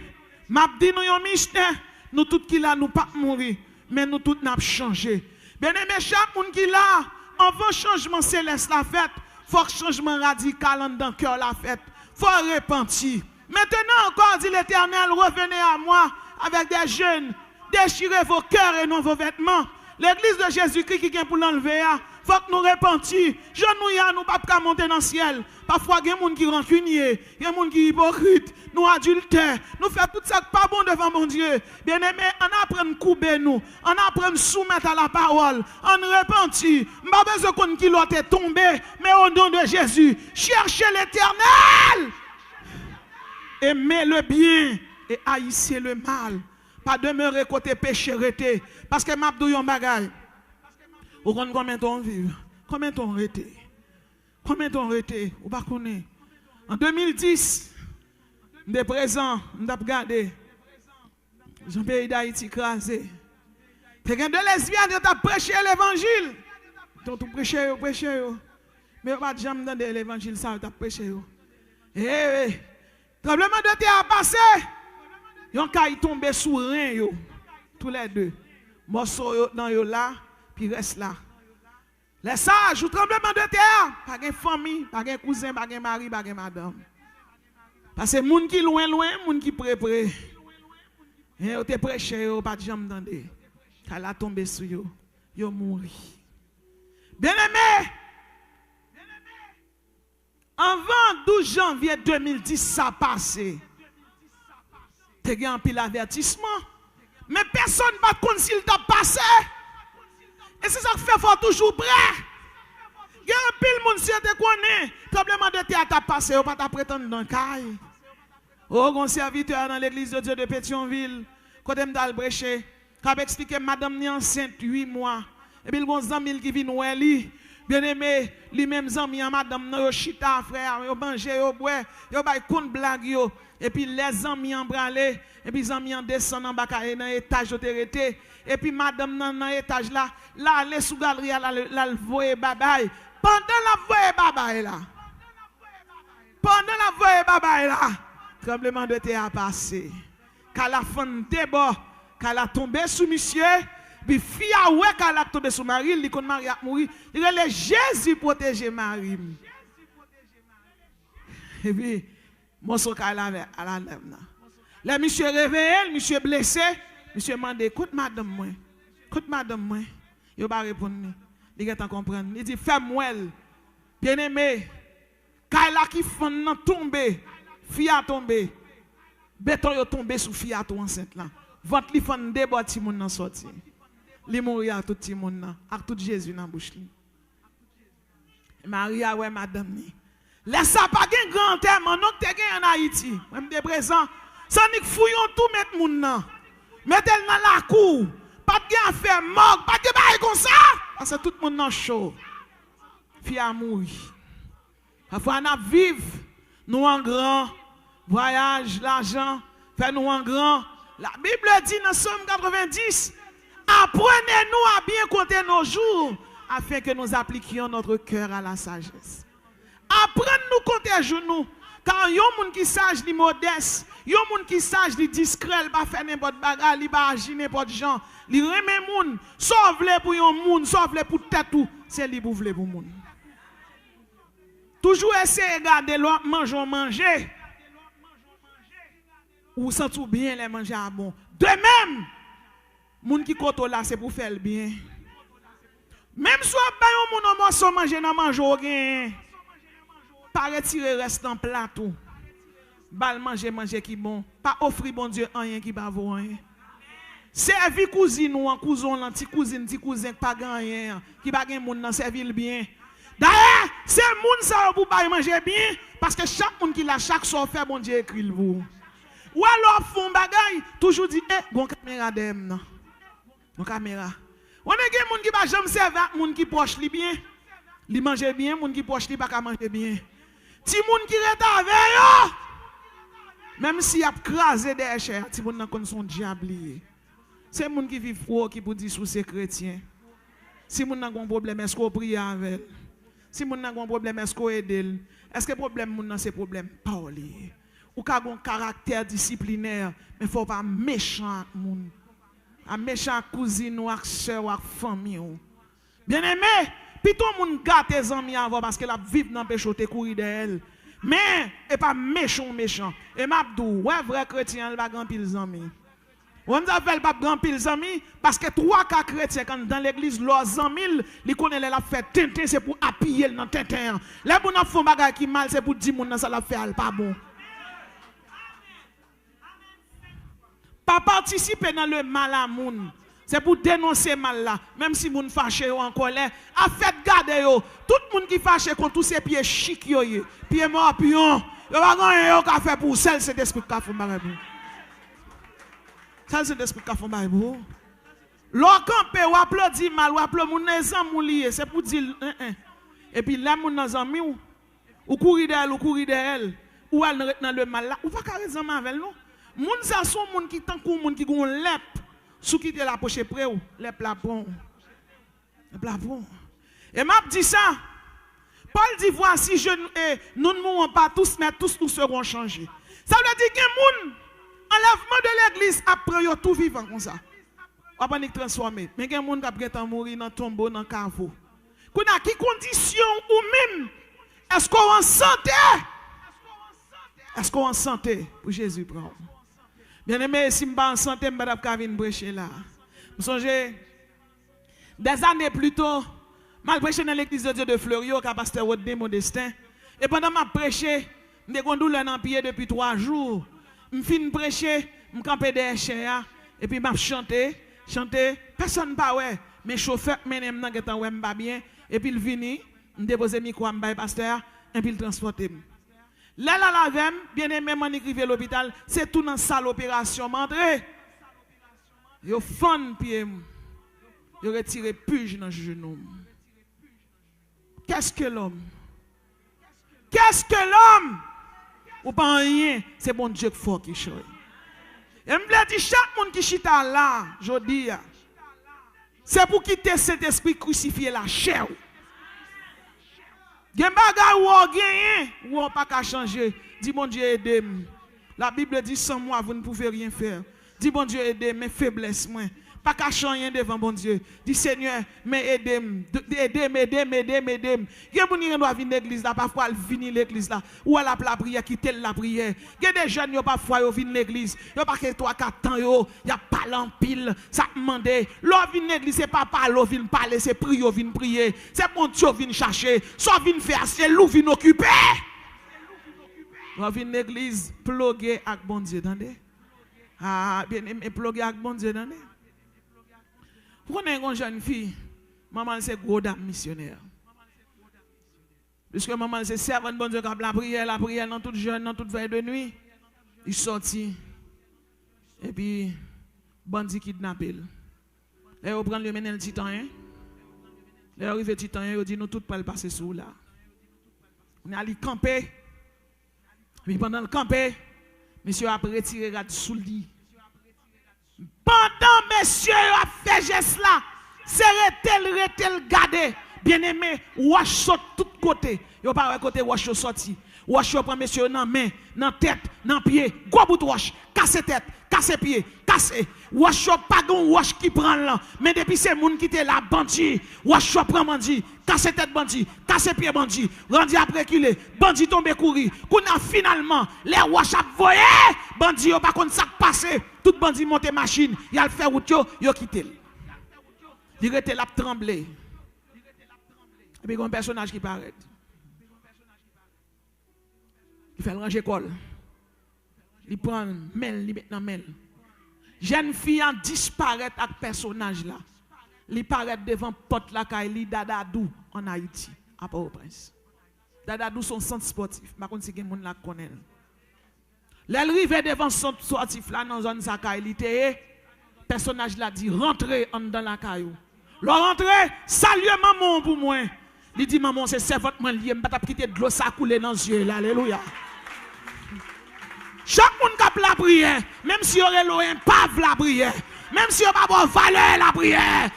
Speaker 1: m'a dit nous un mystère, nous tous qui là, nous pas mourir, mais nous tous n'a changé. Bien-aimés, chaque monde qui là, avant changement céleste la fête, faut que changement radical dans le cœur la fête. Faut repentir. Maintenant encore, dit l'Éternel, revenez à moi avec des jeunes, déchirez vos cœurs et non vos vêtements. L'église de Jésus-Christ qui vient pour l'enlever, il faut que nous repentions. Je nous ne pouvons pas monter dans le ciel. Parfois, il y a des gens qui sont rancuniers, il y a des gens qui sont hypocrites, nous adultères, nous faisons tout ça pas bon devant mon Dieu. Bien aimé, on apprend à couper nous, on apprend à soumettre à la parole, on repentit. Je n'ai pas besoin qu'on qui l'autre tombé, mais au nom de Jésus, cherchez l'Éternel. Aimez le bien et haïssez le mal. Pas demeurer côté péché rété. Parce que m'a dit un bagay. Ou combien de temps vivre? Combien de temps rété? Combien de temps rété? Ou pas connaître? En 2010, de présent, on a regardé. Jean-Pays d'Haïti écrasé. Tu as deux lesbiennes qui ont prêché l'évangile. Tu as prêché. Mais pas de jamais dans l'évangile, ça, tu as prêché. Eh, tremblement de terre a passé. Yon kay tombe sous rein yo. Tous les deux. Morceau yo dans yo là, puis reste là. Les sages, ou tremblement de terre, pas de famille, pas de cousin, pas de mari, pas de madame. Parce que moun qui loin, moun qui près. Et yo te prêché yo, pas de jambe d'ande. Quand la tombe sous yo, yo mouri. Bien aimé, avant 12 janvier 2010, ça passé. Tu as un pile avertissement. Mais personne ne va compte s'il t'a passé. Et c'est ça que fait, faut toujours prêt. Il y a un pile monde si tu connais. Tremblement de terre t'a passé, ou pas t'a prétendre dans le caille. Oh, un serviteur dans l'église de Dieu de Pétionville, quand il m'a prêché, quand il expliqué madame est enceinte 8 mois. Et puis il y a un ami qui vient voir lui. Bien aimé, les mêmes amis, madame, yo chita, frère, yo mangé, yo boire, yo bay compte blague yo. Et puis les amis en branlé, et puis les amis en descendent en bas dans l'étage de terreté. Et puis madame dans l'étage là, les sous galerie la voye babay. Pendant la voye babay là. Pendant la voye babay là, tremblement de terre a passé. Quand la femme débat, quand elle a tombé sous monsieur, puis fille a ouais quand elle a tombé sous Marie, il dit qu'on Marie a mouru, il dit Jésus protéger Marie. Et puis morceau qu'elle avait à la lèvre. Là monsieur réveillé, monsieur blessé, monsieur demande écoute madame moi. Il va répondre. Il va comprendre. Il dit fais-moi. Bien-aimé, quand elle a qui fond tombé, fille a tombé. Béton yo tombé sous fille a tout enceinte là. Votre li fond débat ti moun nan sorti. Li mourir à tout ti moun nan, ak tout Jésus dans bouche li. Maria ouais madame ni. Laisse ça pas gen grand terme, non te gen en Haïti. Même de présent, ça ni fouillon tout mettre moun nan. Mettez dans la cour. Pas de gen faire mort, pas de bail comme ça. Parce que tout le monde nan chaud. Fille a mourir. Parfois on a vivre nous en grand voyage, l'argent, fait nous en grand. La Bible dit dans Somme 90, apprenez-nous à bien compter nos jours afin que nous appliquions notre cœur à la sagesse. Apprenez-nous compter genoux. Car il y a des gens qui sage, li modeste, il y a des gens qui sage, li discret, il va faire n'importe bagarre, il va agir n'importe gens. Il remet moun, sauve-le pour yon moun, sauve-le pour tête tout, c'est li pour vle pour moun. Toujours essayer de garder l'autre manger. Ou sent tout bien les manger à bon. De même, moun qui koto là c'est pour faire le bien. Même si on a un moun morceau manger dans manger rien. Pas retirer reste dans plateau. Bal manger qui bon. Pas offrir bon Dieu rien qui va voir rien. Servi cousine ou en cousin, petit cousin pas rien qui pas gen moun nan servir bien. D'ailleurs, c'est moun ça pour pas manger bien parce que chaque moun qui l'a chaque soir fait bon Dieu écrit le vous. Ou alors font bagay toujours dit bon caméra dem nan. Bon caméra. On a gen moun qui pas jamais servir moun qui proche li bien. Li manger bien, moun qui proche li pas ka manger bien. Ti moun qui rete avec yo. Même si y a crasé des chairs, ti moun nan kon son diable. C'est moun qui vivent froid qui pour dire sous ces chrétiens. Si moun nan gon problème est-ce qu'on prie avec? Si moun nan gon problème est-ce qu'on aide? Est-ce que problème moun nan c'est problème parler? Ou ka gon caractère disciplinaire, mais faut pas méchant moun. A méchant cousine ou ak sœur ou ak famille ou. Bien-aimé, plutôt moun gâte tes amis avant parce que la vive dans péché te courir d'elle. Mais et pas méchant. Et m'abdou, ouais vrai chrétien, il va grand pile amis. On a fait pas grand pile amis parce que 3 chrétiens quand dans l'église leurs amis, ils connaissent la fait tintin c'est pour appuyer dans tintin. Les gens font bagay qui mal c'est pour dire mon ça la fait pas bon. Pas participer dans le mal à moun. C'est pour dénoncer mal là, même si moun fâché ou en colère, a fait garder yo. Tout le monde qui fâché contre tous ces pieds chic yo, pieds morts pion. Yo va gagner yo ka fait pour celle cet esprit ka font bagay pour. Ça c'est l'esprit ka font bagay pour. L'on camper ou applaudi mal ou applaudi moun nan zan mou lié, c'est pour dire et puis là moun nan zan mi ou courir d'elle ou elle dans le mal là, ou pas ka raison avec nous. Moun sa son moun qui tant kou moun qui gon lep. Sous qui te la poche près ou les plafons. Les plafons. Et m'a dit ça. Paul dit voici nous ne mourrons pas tous mais tous nous serons changés. Ça veut dire que moun enlèvement de l'église après yo tout vivant comme ça. On va pas transformer. Mais gen moun qui a mourir dans tombeau dans caveau. Kuna qui condition ou même est-ce qu'on en santé? Est-ce qu'on en santé pour Jésus prendre? Bien aimé, si je ne suis pas en santé, je ne vais pas venir prêcher là. Je songe, des années plus tôt, je prêché dans l'église de Dieu de Fleurio, avec pasteur Rodney Modestin. Et pendant que je prêché, je suis douleur dans pied depuis 3 jours. Je finis de prêcher, je campé derrière chien, et puis je chanté. Personne ne parle, mais le chauffeur mène pas bien. Et puis il vient, je dépose le micro à pasteur, et puis il transporte. Là, la vem, bien aimé, man écrivait l'hôpital, c'est tout dans salle opération, m'entré. Yo fon pied, yo retiré puge dans le genou. Qu'est-ce que l'homme? Qu'est-ce que l'homme? Ou pas rien, c'est bon Dieu qui faut qui choisit. Et me dit chaque monde qui chita là, je dis, c'est pour quitter cet esprit crucifié la chair. Gen bagay ou gagné ou pas qu'à changer. Dis bon Dieu aide-moi. La Bible dit sans moi vous ne pouvez rien faire. Dis bon Dieu aide mes faiblesses moi. Pas qu'à changer devant bon Dieu. Dis Seigneur, mais aide-moi. Aide-moi. Gen moun qui doit venir l'église là parfois venir l'église là ou à la prière quitter la prière. Gen des jeunes yo parfois yo venir l'église, yo pas que 3-4 ans yo, y a pas l'empile, ça demander. L'on vient l'église c'est pas parler, vient parler, c'est prier, vient prier. C'est bon Dieu vient chercher, soit vient faire, c'est loup vient occuper. On vient l'église ploguer avec bon Dieu, entendez? Ah, bien aimé ploguer avec bon Dieu, entendez? Vous connaissez une jeune fille, maman c'est gros dame missionnaire. Puisque maman c'est servante bon Dieu qui a la prière dans toute jeune, dans toute veille de nuit. Il sortit. Et puis, bandit kidnappé. Là, il prend le mener le titan. Là, il arrive le titan, il dit nous tous pas le passer sous là. On est allé camper. Puis pendant le camper, monsieur a retiré sous le lit. Pendant monsieur a fait geste là, c'est retel garder. Bien aimé, wash saute tout côté. Yo pas côté wash sorti. Wash prend monsieur dans main, dans tête, dans pied, gros bout wash, casse tête, casse pied, casse. Wash pas gon wash qui prend là, mais depuis c'est moun qui était là bandit. Wash prend bandit, casse tête bandit, casse pied bandit, rendi après reculer, bandit tomber courir. Qu'on a finalement les wash a voyé, bandit yo pas contre ça passer. Tout bandit monter machine, il a fait route yo quitter. Il était là trembler. Et puis il y a un personnage qui paraît. Il fait le ranger col. Il prend mail, il met dans mail. Jeune fille a disparaît avec ce personnage là. Il paraît devant porte la Kaili Dadadou en Haïti, à Port-au-Prince. Dadadou son centre sportif. Je ne sais pas si quelqu'un la connaît. L'arrivée devant son centre sportif là dans la zone Sakaili, le personnage là dit rentrez dans la caillou. Le rentrez, salut maman pour moi. Il dit maman c'est servante moi lié, m'pas quitter de l'eau ça couler dans les yeux. Alléluia. Chaque monde qui a la prière, même si on est pas la prière, même si on n'a pas valeur la prière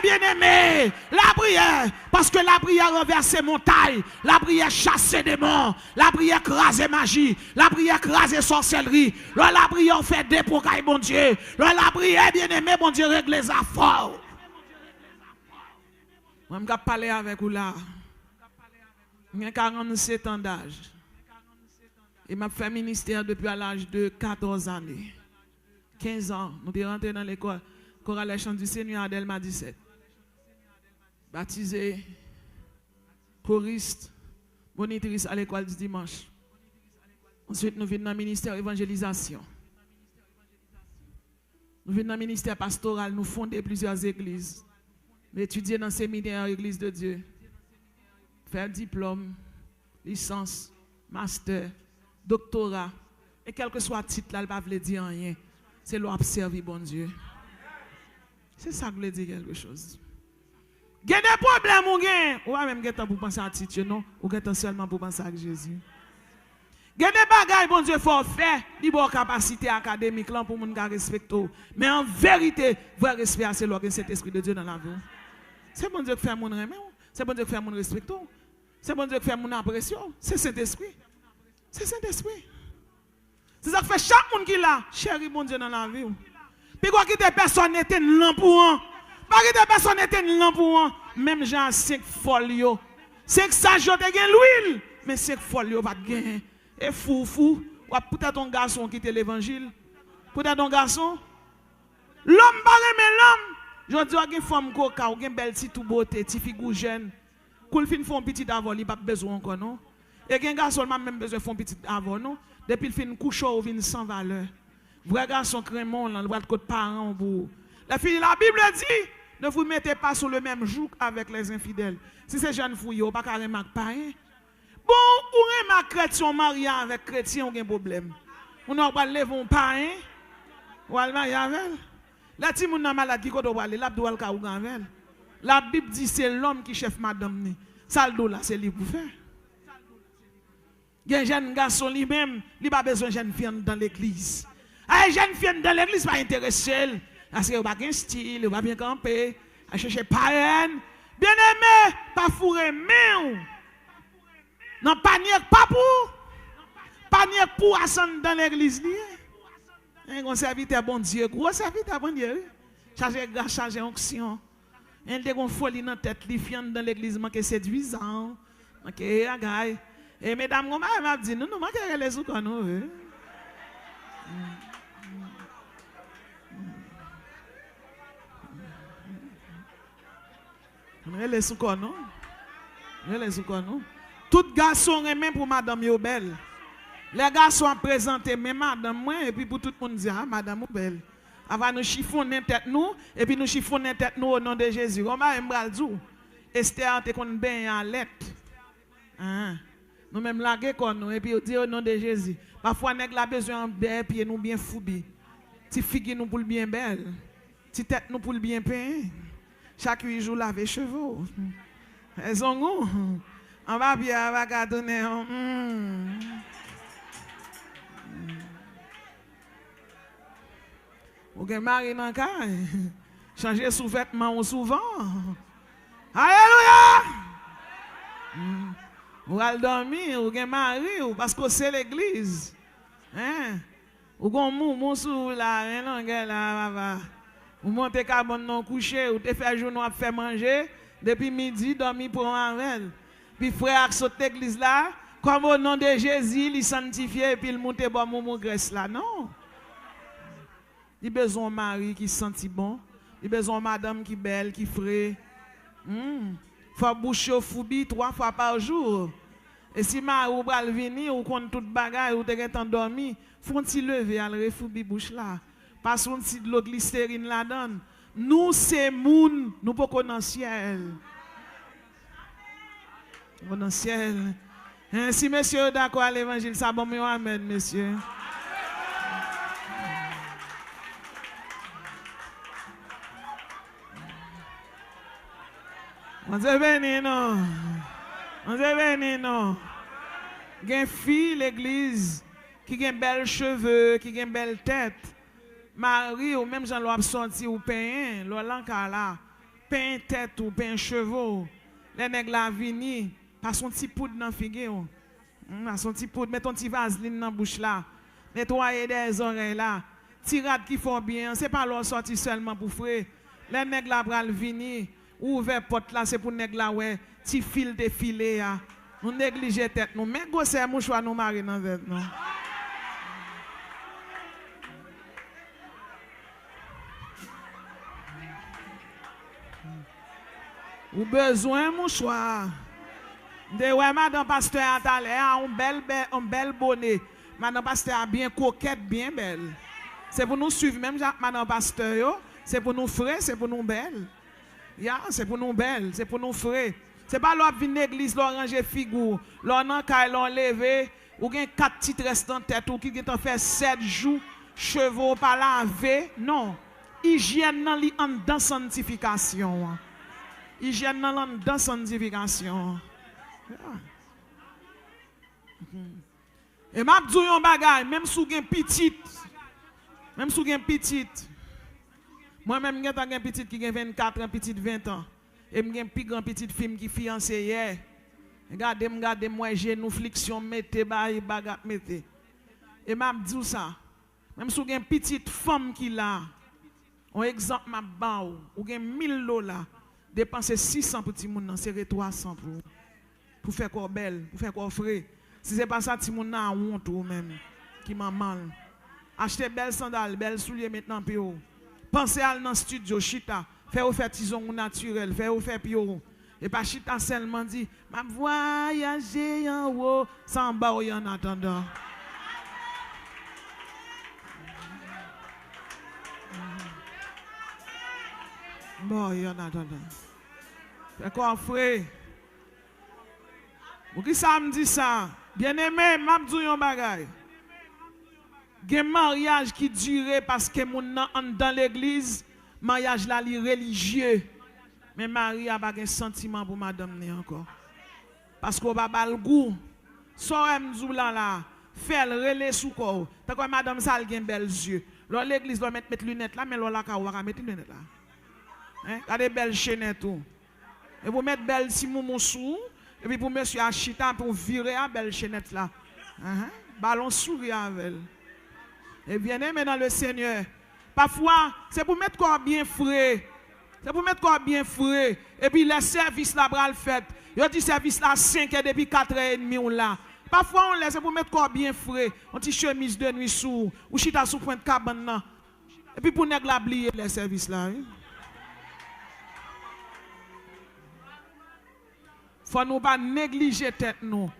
Speaker 1: bien aimée, la prière, parce que la prière renverse montagne, la prière chasse démons, la prière crase magie, la prière crase sorcellerie, la prière fait des progrès bon Dieu, la prière bien aimée bon Dieu règle les affaires. Moi je vais parler avec vous là. J'ai 47 ans d'âge. Et m'a fait ministère depuis à l'âge de 14 années. 15 ans, nous sommes rentrés dans l'école chorale chant du Seigneur à Delma 17. Baptisé, choriste, monitrice à l'école du dimanche. Ensuite, nous venons dans le ministère évangélisation. Nous venons dans le ministère pastoral, nous fondons plusieurs églises. Nous étudions dans le séminaire Église de Dieu. Faire diplôme, licence, master, doctorat. Et quel que soit le titre, là, il ne veut pas dire rien. C'est l'observer, bon Dieu. C'est ça que veut dire quelque chose. Il y a des problèmes ou ou même temps pour penser à titre, non? Ou temps seulement pour penser à Jésus. Il y a des bagages, bon Dieu, faut faire, il y a une capacité académique là pour nous respecter. Mais en vérité, vrai respect, c'est l'organe cet esprit de Dieu dans la vie. C'est bon Dieu qui fait mon remet, c'est bon Dieu qui fait mon respect, c'est bon Dieu qui fait mon appréciation, c'est Saint-Esprit. C'est Saint-Esprit. C'est ça qui fait chaque monde qui l'a, chéri mon Dieu dans la vie. Puis quoi que des personnes n'étaient là pour un. Pas que des personnes n'étaient là pour un. Même Jean 5 folio. 5 sages ont gagné l'huile. Mais 5 folio pas de gain. Et fou. Ou peut-être un garçon qui était l'évangile. Peut-être un garçon. L'homme barre mais l'homme. Je dis qu'il y a une femme coca, ou une belle petite beauté, petite figure jeune. Quand il fait un petit avant, il n'a pas besoin encore, non? Et un garçon n'a même besoin de faire un petit avant, non? Depuis qu'il fait une couche, il vient sans valeur. Vrai garçon crémon, il doit être parent pour. La Bible dit, ne vous mettez pas sur le même joug avec les infidèles. Si c'est jeune fouille, vous ne pouvez pas remarquer pareil. Bon, ou remarquer chrétien marié avec chrétien, on a un problème. On n'a pas lever un pareil. Ou al marié avec elle. La ti moun nan malade qui ko do aller, la doit le ka ou avec. La Bible dit c'est l'homme qui chef madame ni. Ça le do là, c'est lui pour faire. Il y a un jeune garçon lui-même, il n'a pas besoin de jeune fille dans l'église. Un jeune fille dans l'église pas intéressé. Parce qu'il n'a pas de style, il n'a pas bien camper, à chercher parraine. Bien aimé, pas fourré, mais non, panier pas pour. Panier pour ascendre dans l'église. Un serviteur bon Dieu, gros serviteur bon Dieu. Chargé grâce, chargé onction. Il y a une folie dans la tête, il y dans l'église, manque séduisant, manque agaille. Et mesdames, on m'a dit, nous, manque les sous qu'on nous. Les sous qu'on nous. Les sous qu'on nous. Tout garçon est même pour madame yo belle. Les garçons ont présenté même madame moi et puis pour tout le monde dire ah madame ou belle. Avant nous chiffonner tête nous et puis nous chiffonner tête nous au nom de Jésus. On va m'bral dou. Esther te kon ben en lettre. Nous même laguer kon nous et puis dire au nom de Jésus. Parfois nèg la besoin bien pied nous bien foubi. Ti figue nous pour le bien belle. Ti tête nous pour le bien peint. Chaque 8 jours laver cheveux. Elles ont goût. On va bien va donner Ou gen mari nan kay. Changer sous vêtements souvent. Alléluia. Ou al dormir ou gen mari ou parce que c'est l'église. Ou gon mou sou la non gel là ou monter carbone non coucher ou te faire journée à faire manger depuis midi dormir pour un avec. Puis frère saute l'église là comme au nom de Jésus il sanctifié et puis il monte bon mon graisse là non. Il besoin de mari qui senti bon, il besoin de madame qui belle, qui frais. Faut boucher au foubi 3 fois par jour. Et si mari ou bral venir ou compte toute bagaille ou te gen dormi, faut ti lever al refoubi bouche là. Parce qu'on si de l'eau glycérine la donne. Nous c'est moun, nous pas dans ciel. Dans ciel. Si monsieur d'accord à l'évangile, ça bon amen monsieur. On se béni non. On se béni non. Il y a une fille l'église qui a belles cheveux, qui a belle tête. Marie ou même Jean l'a sorti ou peint, l'olanka là, peint tête ou peint cheveux. Les nègres la vini, pas son petit poudre dans figure. Son petit poudre, met ton petit vaseline dans bouche là. Nettoyer des oreilles là. Tirade qui font bien, c'est pas leur sorti seulement pour frère. Les nègres la bral vini. Ouvert porte là, c'est pour nèg là ouais, ti fil de filet ya. Nous négliger tête nous, mais go c'est mouchoir nous mari dans tête non. Ou besoin mouchoir. De ouais, madame pasteur a talé, un bel bonnet. Madame pasteur a bien coquette, bien belle. C'est pour nous suivre, même madame pasteur, c'est pour nous frais, c'est pour nous belles. C'est pour nous belles, c'est pour nous frais. C'est pas l'on vient l'église, l'on range figure, l'on en caille, l'on levé, ou gen 4 petites restes en tête, ou qui ont fait 7 jours, chevaux pas laver. Non. Hygiène nan li en dans sanctification. Hygiène nan dans sanctification. Et m'a dit yon bagay, même sou gen petite. Même sou gen petite. Moi-même, j'ai un petit qui a 24 ans, petit 20 ans. Et j'ai un plus grand petit film qui est fiancé hier. Regardez, moi, j'ai une flexion, mettez, bagat, mettez. Et m'a dit ça. Même si vous avez une petite femme qui là, un exemple, ma bao, ou avez 1000 $, dépensez 600 pour petit monde, c'est 300 pour faire quoi belle, pour faire quoi frais. Si ce n'est pas ça, petit monde a honte ou même, qui m'a mal. Achetez belles sandales, belles souliers maintenant, puis pensez à dans le studio, chita, faire faire tison naturel, faire pio. Et pas chita seulement dit, m'a voyager en haut, sans bas en attendant. Bon, il y en a attendant. Fait quoi, frère? Ou qui ça me dit ça? Bien aimé, m'a dit un bagay. Il y a un mariage qui dure parce que mon dans l'église, mariage là li religieux. Mais Marie a pas un sentiment pour madame ni encore. Parce qu'on va pas le goût. So m'dou là, fait le relais sous corps. Tant que madame ça a belles yeux. Là l'église doit mettre lunettes là mais là ka wa mettre lunettes là. Hein? Regardez belles chaînettes tout. Et vous mettre belle si moumou sous et puis pour monsieur achita pour virer à belle chaînette là. Ballon sourire avec elle. Et bien aimé dans le Seigneur. Parfois, c'est pour mettre corps bien frais. C'est pour mettre corps bien frais. Et puis les services là bras le fait. Yo dit service là 5 et depuis 4h30 on là. Parfois on laisse pour mettre corps bien frais. On petit chemise de nuit sous ou chita sous point de cabane là. Et puis pour nèg la oublier les services là. Hein? Faut nous pas négliger tête nous.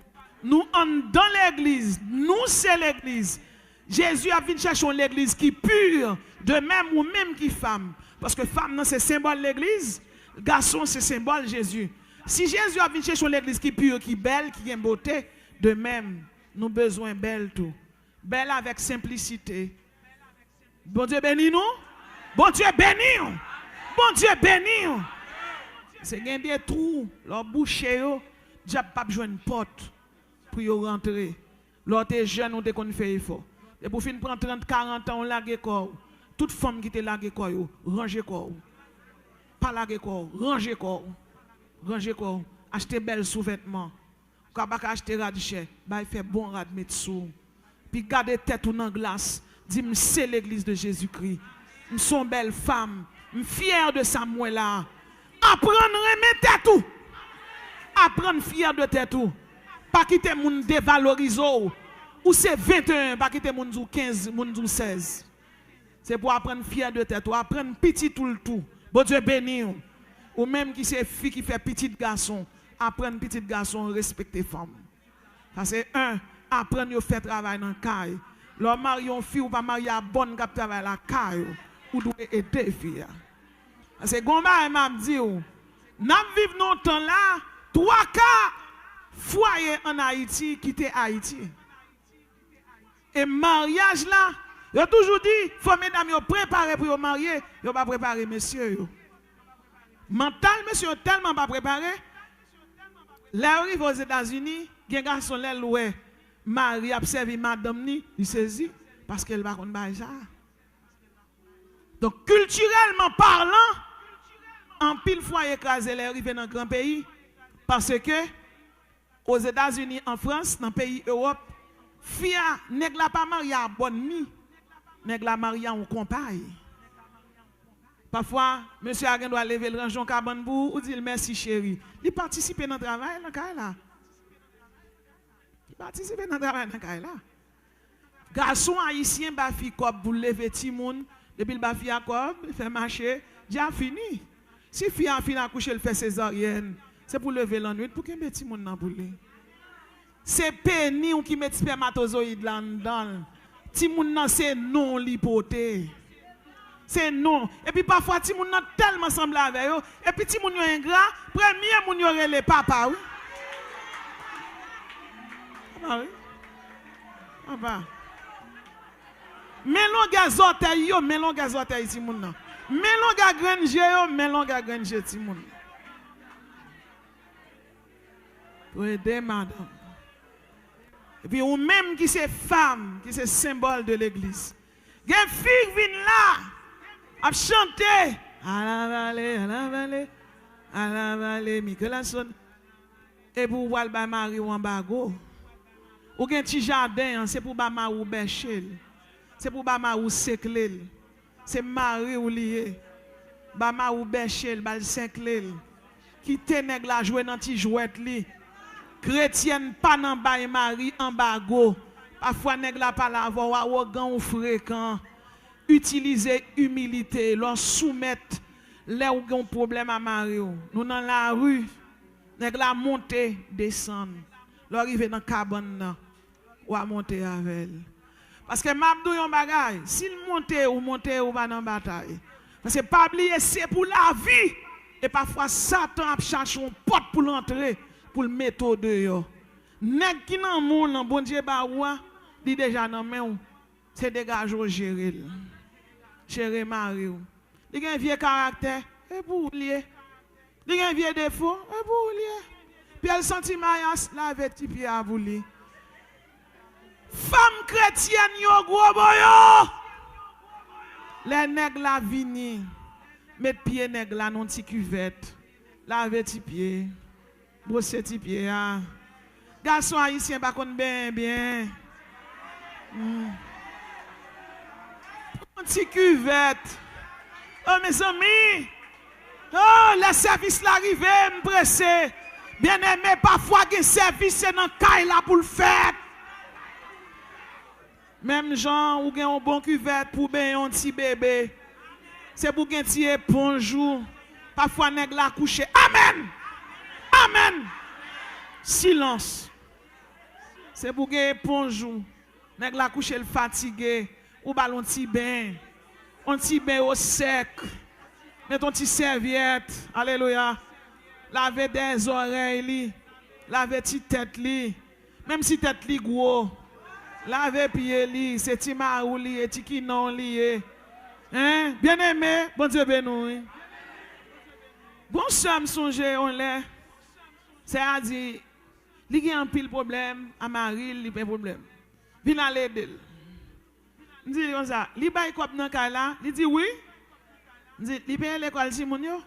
Speaker 1: Nous en dans l'église, nous c'est l'église. Jésus a venu chercher l'église qui est pure, de même ou même qui femme. Parce que femme, c'est symbole de l'église. Garçon, c'est symbole de Jésus. Si Jésus a venu chercher l'église qui est pure, qui est belle, qui a une beauté, de même, nous avons besoin belle tout. Belle avec simplicité. Bon Dieu bénis nous. Bon Dieu bénis nous. Bon Dieu bénis nous. C'est qu'il y a des trous, leur bouche, déjà pas besoin de porte pour y rentrer. L'autre jeune, on te qu'on fait effort. Et pour finir prendre 30, 40 ans, on lague corps. Toute femme qui te lague corps, rangez corps. Pas lague corps, rangez corps. Rangez corps. Achetez belles sous-vêtements. Quand vous achetez radiché, il fait bon rad mettre sous. Puis gardez tête ou dans glace. Dis-moi, c'est l'église de Jésus-Christ. Je suis une belle femme. Je suis fière de Samuel là. Apprendre à remettre tout. Apprendre fier de tête tout. Pas quitter moun dévaloriser. Ou c'est 21, pas quitter moun 15, moun 16. C'est pour apprendre fier de tête, ou apprendre petit tout le tout. Bon Dieu béni. Ou même qui c'est fille qui fait petit garçon, apprendre petit garçon respecter femme. Ça c'est un, apprendre à faire travail dans la caille. Leur mari une fille ou pas marié à bonne qui travaille la caille ou doit aider fille. C'est gomba m'a dit n'a vivre non temps là, 3 cas foyer en Haïti quitter Haïti. Et mariage là, il a toujours dit, il faut mesdames préparer pour vous marier, vous pas préparer monsieur. Mental, monsieur, tellement pas préparé. Là, arrive aux États-Unis, il y a un garçon là, loué, Marie a servi madame ni, il saisit, parce qu'elle va contre ça. Donc, culturellement parlant, en pile fois écrasé, les arrivés dans un grand pays, parce que, aux États-Unis, en France, dans le pays Europe, fia, nèg la pas marié à bonne ni, nèg la marié en compagne. Parfois, monsieur Agen doit lever le rangeon cabane pour ou dire merci chérie. Il participe dans le travail là. Il participe dans le travail là. Garçon haïtien ba fi kob pour lever ti moun, depuis le ba fi a kob, fait marcher, déjà fini. Si fille a fini à coucher, elle fait césarienne, c'est pour lever la nuit, pour qu'un petit monde n'a boulé. C'est péni ou qui met spermatozoïde là-dedans. Ti moun nan c'est non lipoté. C'est non. Et puis parfois ti moun nan tellement semble avec yo, et puis ti moun yo ingrat, premier moun yo relé papa oui. Papa oui. Papa. Melon gazote yo, melon gazote ti moun nan. Melon ga granje yo, melon ga granje ti moun. Pour aider madame. Et puis ou même qui c'est femme, qui c'est symbole de l'église. Gen fille vient là, a chanter à la vallée, à la vallée, à la vallée, Michelasson. Et pour voir ba mari ou en bago. Ou gen ti jardin, c'est pour ba ma ou bêchel. C'est pour ba ma ou seklel. C'est mari ou lié. Ba ma ou bêchel, bal seklel. Qui te nèg la jouer dans ti jouet li. Chrétienne pas nan bay mari en bago. Parfois nèg la pas la avoir arrogant ou fréquent. Utiliser humilité, leur soumettre là où un problème à mari. Nous dans la rue, nèg la monter, descendre. Leur arriver dans cabane ou à monter avec elle. Parce que m'abdou yon bagay, s'il monte ou va dans bataille. Parce que pas oublier c'est pour la vie. Et parfois Satan a cherché une porte pour l'entrer. Pour le mettre dehors. Nèg qui nan moun, bon Dieu ba ouan, li déjà nan men ou. C'est dégage ou gérer. Gérer mari ou. Li gen vieux caractère, et pour lié. Li gen vieux défaut, et pour lié. Puis elle senti maillas, la veti pied à vous li. Femme chrétienne yo gros boyo. Les nèg la vini. Met pied nèg la non ti cuvette. La veti pied. Brosse ti pied ah. Garçon haïtien pas kon bien. Petit cuvette. Oh mes amis. Oh le service l'arrivée m'pressé. Bien aimé parfois que service c'est dans caille là pour le faire. Même gens ou gen un bon cuvette pour ben un petit bébé. C'est pour gen ti éponge. Parfois nèg la coucher. Amen. Amen. Silence. C'est pour que éponge. Nèg la coucher le fatigué ou ballon ti bain. On ti bain au sec. Mets ton ti serviette. Alléluia. Laver des oreilles li. Laver ti tête li. Même si tête li gros. Laver pied li, c'est ti marou li et ti kinon li. Hein? Bien aimé, bon Dieu béni. Bon somme songe on l'est. C'est à dire, il y a un pile problème, à Marie, il y a un problème. Vin aller d'elle. Je dis comme ça, il y a un cas là, il dit oui. Je dis, il paye l'école si mon yo.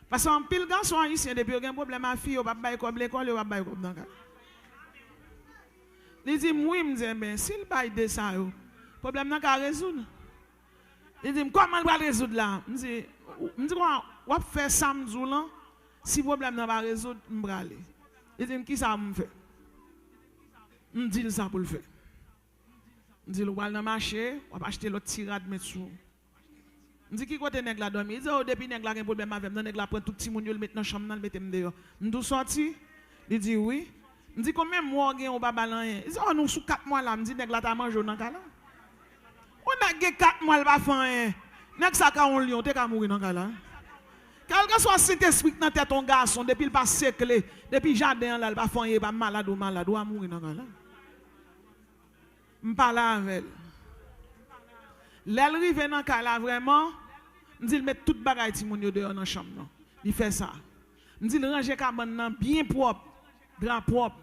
Speaker 1: Parce qu'un pile garçon ici, depuis qu'il y a un problème à fille, il va pas l'école, il va pas l'école dans le cas. Il dit, oui, je dis, ben, s'il paye de ça, le problème n'a qu'à résoudre. Il dit, comment on va résoudre là? Je dis, on va faire ça, si le problème n'a pas résoudre, je vais aller. Il dit, qui ça me fait? Je dis ça pour le faire. Je dis, on va dans le marché, on va acheter l'autre tirade, mettre sous. Je dis, qui côté nèg la dormi? Il dit, oh, depuis nèg la a un problème avec moi, nèg la prend tout petit monde, le met dans la chambre, le met dehors. Je dis, sorti? Il dit, oui. Je dis, combien de mois on va balancer? Il dit, oh, nous, sous 4 mois là, je dis, nèg la t'a mangé dans le cas là. On a 4 mois, il va faire rien. Nèg ça, quand on lion, t'es qu'à mourir dans le cas là. Quel que soit cet esprit dans tête ton garçon, depuis le passé clé, depuis le jardin là, il va faire rien, il va malade ou mourir dans le cas là. Je parle avec elle. L'elle arrive dans le cas là, vraiment, je dis, il met toute bagaille ti moun yo dehors dans la chambre. Il fait ça. Je dis, il range cabane bien propre, grand propre.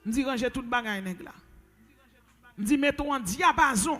Speaker 1: Je dis, range toute bagaille nèg là. Je dis, mettons en diapason.